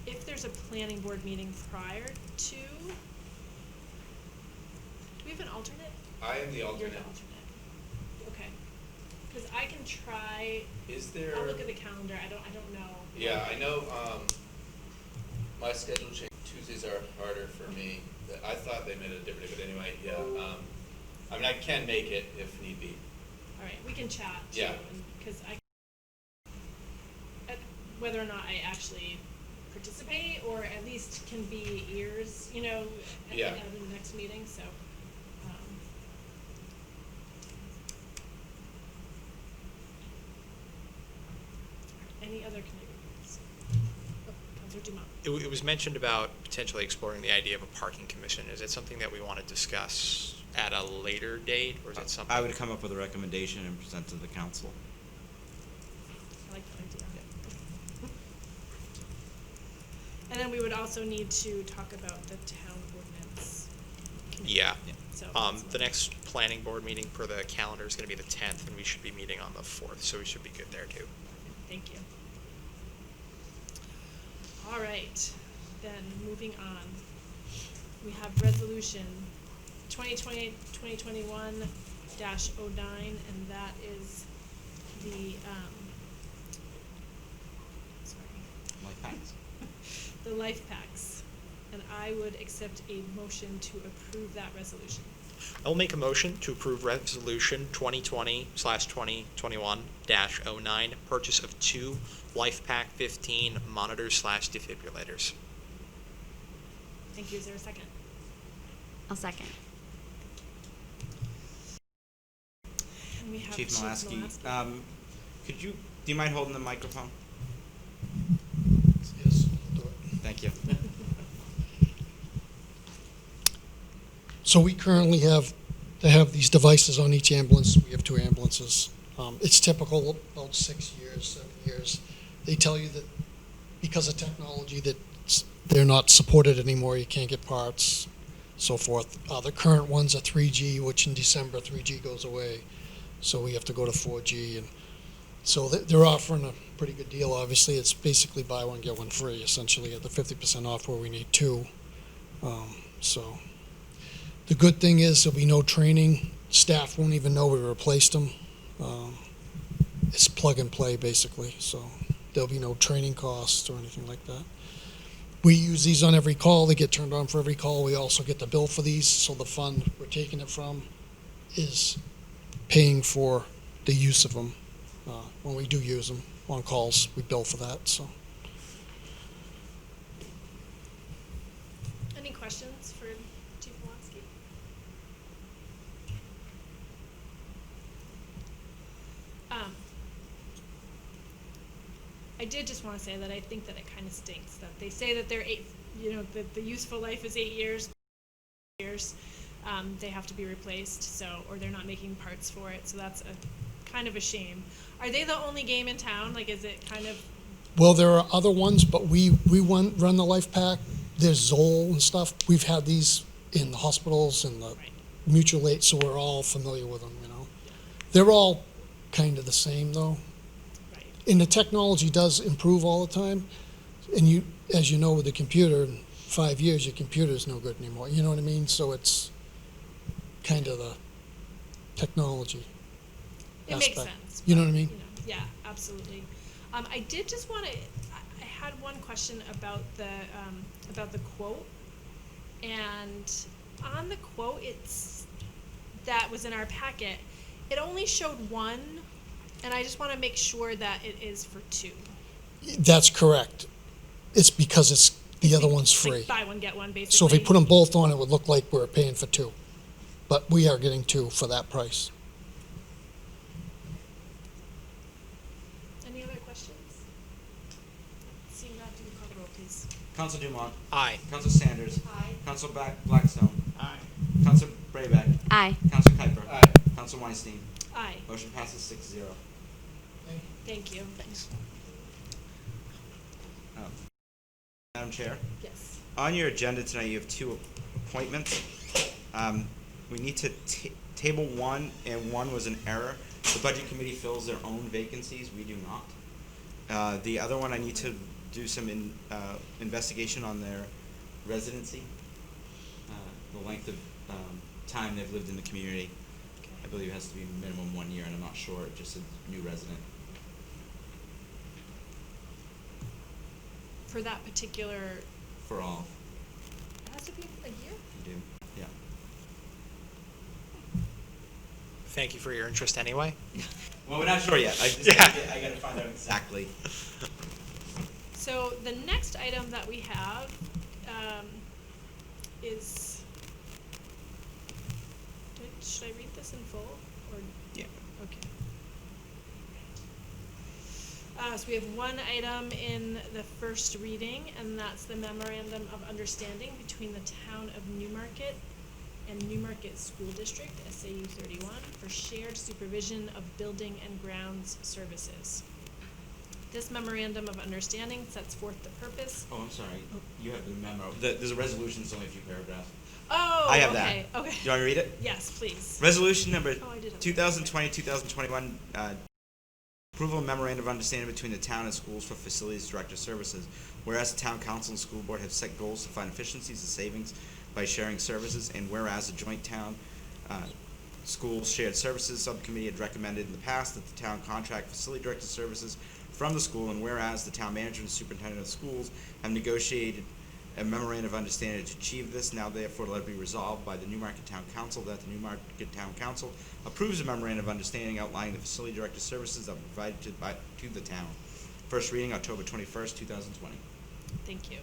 If there's a planning board meeting prior to, do we have an alternate? I am the You're alternate. the alternate. Okay. Cause I can try, Is there? I'll look at the calendar, I don't know. Yeah, I know, my schedule changed, Tuesdays are harder for me, I thought they made it different, but anyway, yeah, I mean, I can make it if need be. All right, we can chat too, Yeah. because whether or not I actually participate, or at least can be ears, at Yeah. the next meeting, so. Any other committee reports? Oh, Councilor Dumont. It was mentioned about potentially exploring the idea of a parking commission. Is it something that we want to discuss at a later date, or is it something? I would come up with a recommendation and present to the council. I like that idea. And then we would also need to talk about the town ordinance. Yeah. So. The next planning board meeting for the calendar is going to be the 10th, and we should be meeting on the 4th, so we should be good there too. Thank you. All right, then moving on. We have resolution 2020-2021-09, and that is the, Like thanks. the life packs. And I would accept a motion to approve that resolution. I'll make a motion to approve resolution 2020/2021-09, purchase of 2 LifePak 15 monitors/defibrillators. Thank you. Is there a second? I'll second. And we have Chief Malasky, Malasky. do you mind holding the microphone? Yes. Thank you. So we currently have these devices on each ambulance. We have 2 ambulances. It's typical, about 6 years, 7 years. They tell you that because of technology that they're not supported anymore, you can't get parts, so forth. The current ones are 3G, which in December 3G goes away, so we have to go to 4G. And so they're offering a pretty good deal. Obviously, it's basically buy one, get one free, essentially, at the 50% off where we need 2. So the good thing is there'll be no training. Staff won't even know we replaced them. It's plug and play, basically, so there'll be no training costs or anything like that. We use these on every call. They get turned on for every call. We also get the bill for these, so the fund we're taking it from is paying for the use of them. When we do use them on calls, we bill for that, so. Any questions for Chief Walensky? I did just want to say that I think that it kind of stinks that they say that they're that the useful life is 8 years. They have to be replaced, so, or they're not making parts for it, so that's kind of a shame. Are they the only game in town? Like, is it kind of? Well, there are other ones, but we run the Life Pack. There's Zoll and stuff. We've had these in the hospitals and the mutual aid, so we're all familiar with them, They're all kind of the same, though. Right. And the technology does improve all the time. And as you know, with the computer, in 5 years, your computer is no good anymore. You know what I mean? So it's kind of the technology It aspect. makes sense. You know what I mean? Yeah, absolutely. I did just want to. I had one question about the quote, and on the quote, that was in our packet. It only showed 1, and I just want to make sure that it is for 2. That's correct. It's because the other one's Like free. buy one get one, basically. So if we put them both on, it would look like we're paying for 2. But we are getting 2 for that price. Any other questions? Seeing that, do you call the roll, please? Council Dumont. Aye. Council Sanders. Aye. Council Blackstone. Aye. Council Brayback. Aye. Council Kuiper. Aye. Council Weinstein. Aye. Motion passes 6-0. Thank you. Thanks. Madam Chair, Yes. on your agenda tonight, you have 2 appointments. We need to table 1, and 1 was an error. The Budget Committee fills their own vacancies. We do not. The other one, I need to do some investigation on their residency, the length of time they've lived in the community. I believe it has to be minimum 1 year, and I'm not sure, just a new resident. For that particular, For all, it has to be a year? you do, yeah. Thank you for your interest anyway. Well, we're not sure yet. I gotta find out exactly. So the next item that we have is, should I read this in full, or? Yeah. Okay. So we have one item in the first reading, and that's the memorandum of understanding between the town of Newmarket and Newmarket School District, SAU 31, for shared supervision of building and grounds services. This memorandum of understanding sets forth the purpose. Oh, I'm sorry. You have the memo. There's a resolution, it's only a few paragraphs. Oh, I have okay, that. okay. Do you want me to read it? Yes, please. Resolution number Oh, I did have that. 2020-2021, approval of memorandum of understanding between the town and schools for facilities director services. Whereas the town council and school board have set goals to find efficiencies and savings by sharing services, and whereas the joint town school shared services subcommittee had recommended in the past that the town contract facility director services from the school, and whereas the town manager and superintendent of schools have negotiated a memorandum of understanding to achieve this, now therefore let it be resolved by the Newmarket Town Council that the Newmarket Town Council approves a memorandum of understanding outlining the facility director services that are provided to the town. First reading, October 21st, 2020. Thank you.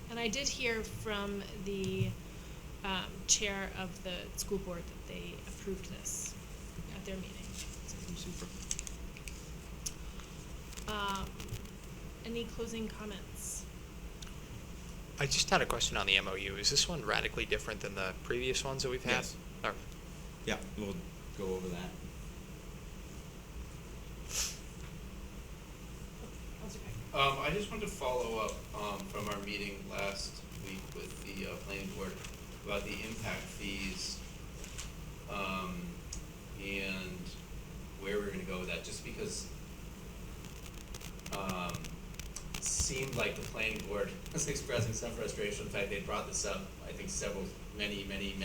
And I did hear from the chair of the school board that they approved this at their meeting. Super. Any closing comments? I just had a question on the MOU. Is this one radically different than the previous ones that we've had? Yes. Or- Yeah, we'll go over that. I just wanted to follow up, from our meeting last week with the, planning board about the impact fees, and where we're gonna go with that, just because, it seemed like the planning board was expressing some frustration. In fact, they brought this up, I think many, and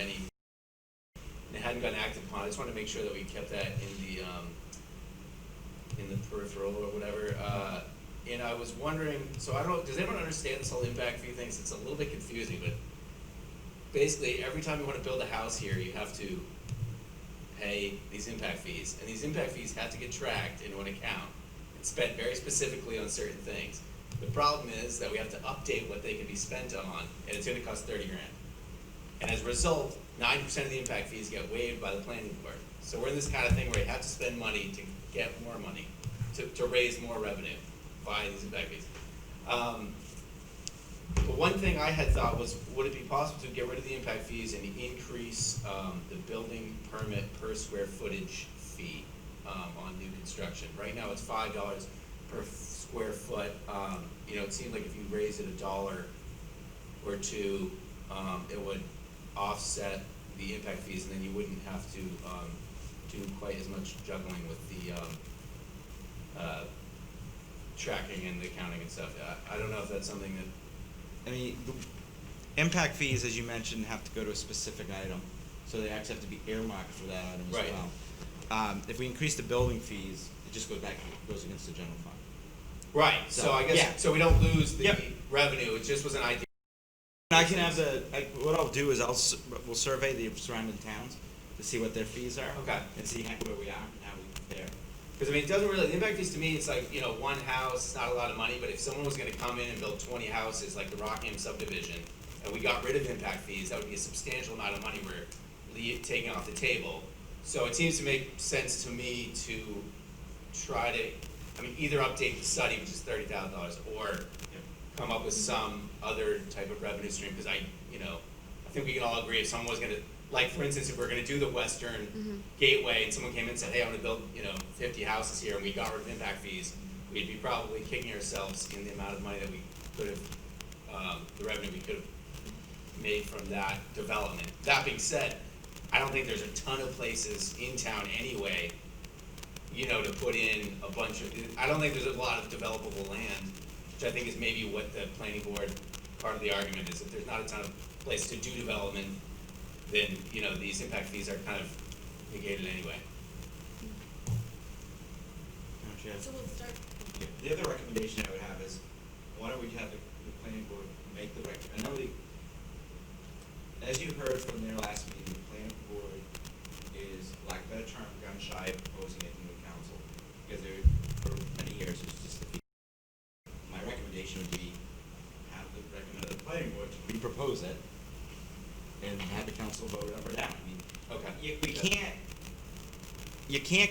it hadn't gotten acted upon. I just wanted to make sure that we kept that in the peripheral or whatever, and I was wondering, so I don't know, does anyone understand this whole impact fee thing? It's a little bit confusing, but basically, every time you wanna build a house here, you have to pay these impact fees, and these impact fees have to get tracked into an account and spent very specifically on certain things. The problem is that we have to update what they can be spent on, and it's gonna cost 30 grand. And as a result, 90% of the impact fees get waived by the planning board. So we're in this kind of thing where you have to spend money to get more money, to raise more revenue by these impact fees. But one thing I had thought was, would it be possible to get rid of the impact fees and increase, the building permit per square footage fee, on new construction? Right now, it's $5 per square foot. It seemed like if you raise it $1 or $2, it would offset the impact fees, and then you wouldn't have to, do quite as much juggling with the, tracking and the accounting and stuff. I don't know if that's something that, I mean, the impact fees, as you mentioned, have to go to a specific item, so they actually have to be earmarked for that item as Right. well. If we increase the building fees, it just goes against the general fund. right, so I guess, yeah. so we don't lose the Yep. revenue, it just was an idea. And I can have what I'll do is we'll survey the surrounding towns to see what their fees are. Okay. And see where we are and how we compare. Because it doesn't really, the impact fees to me, it's like, one house, it's not a lot of money, but if someone was gonna come in and build 20 houses, like the Rockingham subdivision, and we got rid of impact fees, that would be a substantial amount of money we're taking off the table. So it seems to make sense to me to try to, either update the study, which is $30,000, or come up with some other type of revenue stream, because I think we can all agree if someone was gonna, like, for instance, if we're gonna do the Western Gateway, and someone came in and said, hey, I'm gonna build, 50 houses here, and we got rid of impact fees, we'd be probably kicking ourselves in the amount of money that we could have, the revenue we could have made from that development. That being said, I don't think there's a ton of places in town anyway, to put in a bunch of, I don't think there's a lot of developable land, which I think is maybe what the planning board, part of the argument is, if there's not a ton of place to do development, then, these impact fees are kind of negated anyway. So we'll start. The other recommendation I would have is, why don't we have the planning board make the I know as you heard from their last meeting, the planning board is, lack of a better term, gun shy of proposing anything to the council, because for many years, it's just the my recommendation would be, recommend the planning board to re-propose it, and have the council vote up or down. Okay. You can't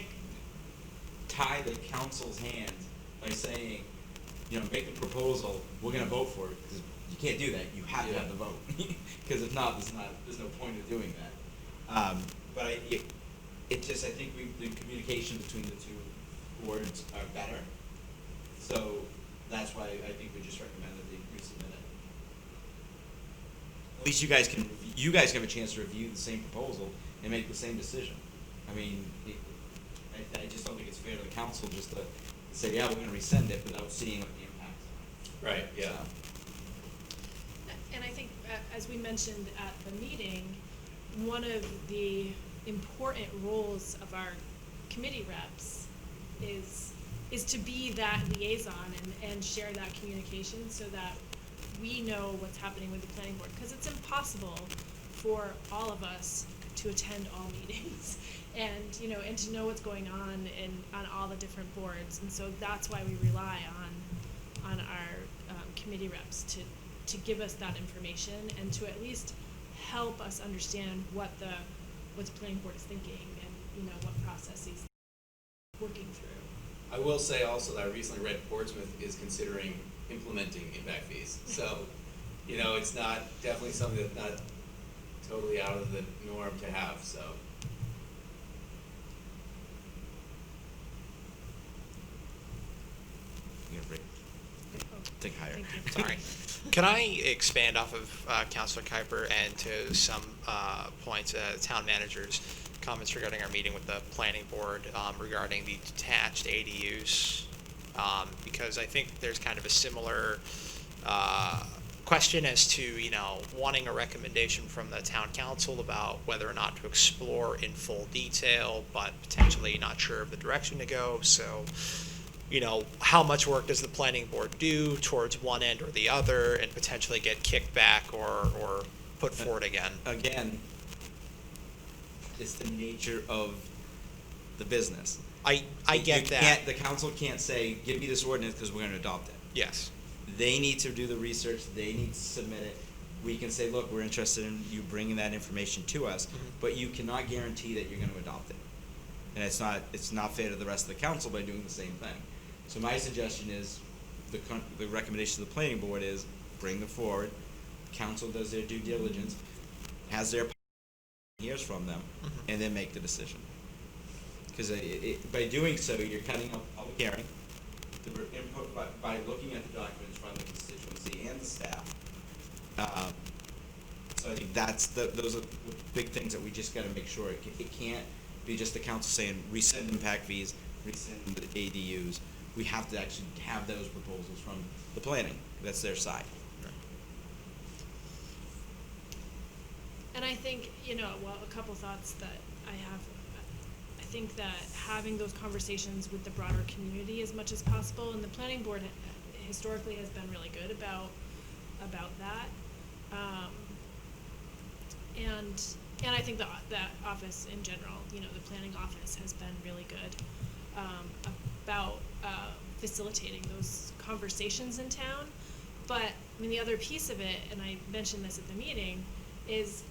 tie the council's hands by saying, make the proposal, we're gonna vote for it, because you can't do that, you have to have the vote, because if not, there's no point of doing that. But I think the communication between the two boards are better, so that's why I think we just recommend that they resubmit it. At least you guys can have a chance to review the same proposal and make the same decision. I just don't think it's fair to the council just to say, yeah, we're gonna rescind it without seeing what the impacts are. Right, yeah. And I think, as we mentioned at the meeting, one of the important roles of our committee reps is to be that liaison and share that communication so that we know what's happening with the planning board. Because it's impossible for all of us to attend all meetings and to know what's going on on all the different boards. And so that's why we rely on our committee reps to give us that information and to at least help us understand what the planning board is thinking and what processes working through. I will say also that I recently read Portsmouth is considering implementing impact fees. So, you know, it's not, definitely something that's not totally out of the norm to have, so. You gotta break. Think higher. Thank you. Sorry. Can I expand off of Councilor Kuiper and to some points, town manager's comments regarding our meeting with the planning board regarding the detached ADUs? Because I think there's kind of a similar question as to, you know, wanting a recommendation from the town council about whether or not to explore in full detail, but potentially not sure of the direction to go. So, you know, how much work does the planning board do towards one end or the other and potentially get kicked back or put forward again? Again, it's the nature of the business. I get that. The council can't say, give me this ordinance because we're gonna adopt it. Yes. They need to do the research, they need to submit it. We can say, look, we're interested in you bringing that information to us, but you cannot guarantee that you're gonna adopt it. And it's not fair to the rest of the council by doing the same thing. So my suggestion is, the recommendation of the planning board is, bring them forward, council does their due diligence, has their, hears from them, and then make the decision. Because by doing so, you're cutting out the public hearing, the input by looking at the documents from the constituency and the staff. So I think those are the big things that we just gotta make sure. It can't be just the council saying, rescind impact fees, rescind the ADUs. We have to actually have those proposals from the planning. That's their side. And I think, you know, well, a couple thoughts that I have. I think that having those conversations with the broader community as much as possible, and the planning board historically has been really good about that. And I think that office in general, you know, the planning office has been really good about facilitating those conversations in town. But I mean, the other piece of it, and I mentioned this at the meeting, is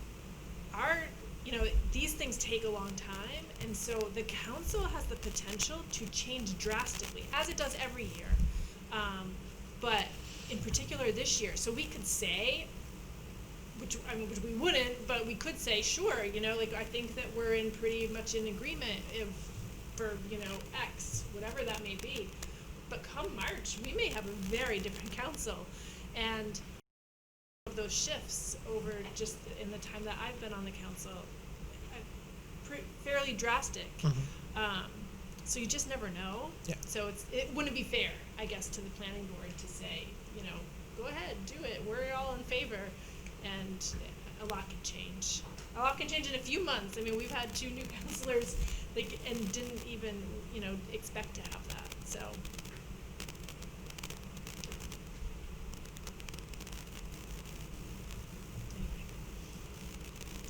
you know, these things take a long time, and so the council has the potential to change drastically, as it does every year. But in particular this year, so we could say, which we wouldn't, but we could say, sure, you know, like, I think that we're in pretty much in agreement for, you know, X, whatever that may be. But come March, we may have a very different council, and of those shifts over just in the time that I've been on the council, fairly drastic. So you just never know. Yeah. So it wouldn't be fair, I guess, to the planning board to say, you know, go ahead, do it. We're all in favor, and a lot can change. A lot can change in a few months. I mean, we've had 2 new councilors, like, and didn't even, you know, expect to have that. So.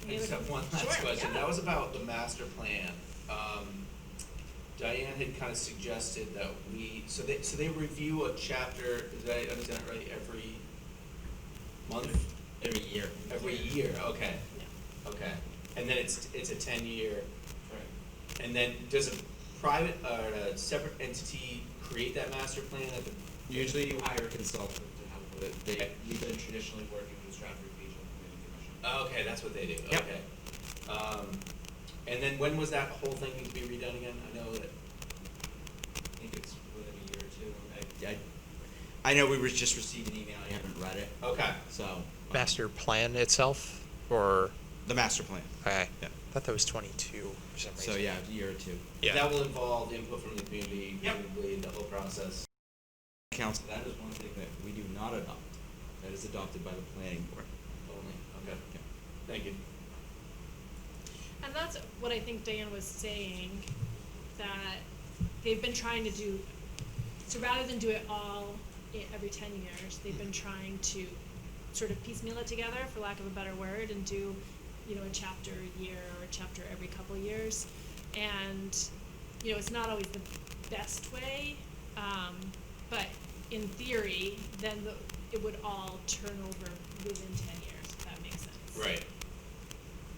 I just have one last Sure, question. yeah. That was about the master plan. Diane had kind of suggested that so they review a chapter, did I understand it right, every month? Every year. Every year, okay. Yeah. Okay. And then it's a 10-year. Right. And then does a private or a separate entity create that master plan at the? Usually you hire a consultant to help with it. We've been traditionally working with the Stratford Regional Planning Commission. Oh, okay, that's what they do. Yep. Okay. And then when was that whole thing need to be redone again? I know that. I think it's within a year or 2. I know we just received an email. I haven't read it. Okay. So. Master plan itself, or The master plan. okay. Yeah. I thought that was 22 for some reason. So yeah, a year or 2. Yeah. That will involve input from the community, Yep. presumably, the whole process. Council, that is one thing that we do not adopt. That is adopted by the planning board. Only. Okay. Thank you. And that's what I think Diane was saying, that they've been trying to do, so rather than do it all every 10 years, they've been trying to sort of piecemeal it together, for lack of a better word, and do, you know, a chapter a year or a chapter every couple years. And, you know, it's not always the best way, but in theory, then it would all turn over within 10 years, if that makes sense. Right.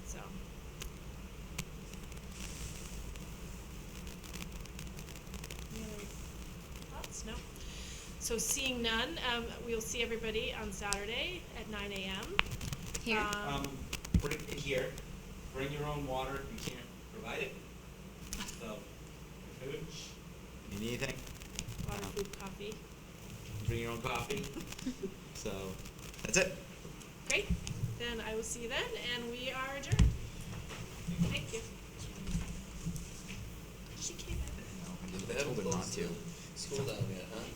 So. Any other So seeing none, we'll see everybody on Saturday at 9 a.m. Here. Bring it here, bring your own water if you can't provide it. So, food, you need anything, Water, food, coffee. bring your own coffee. So, that's it. Great. Then I will see you then, and we are adjourned. Thank you. She came in. I told her not to. School down there, huh?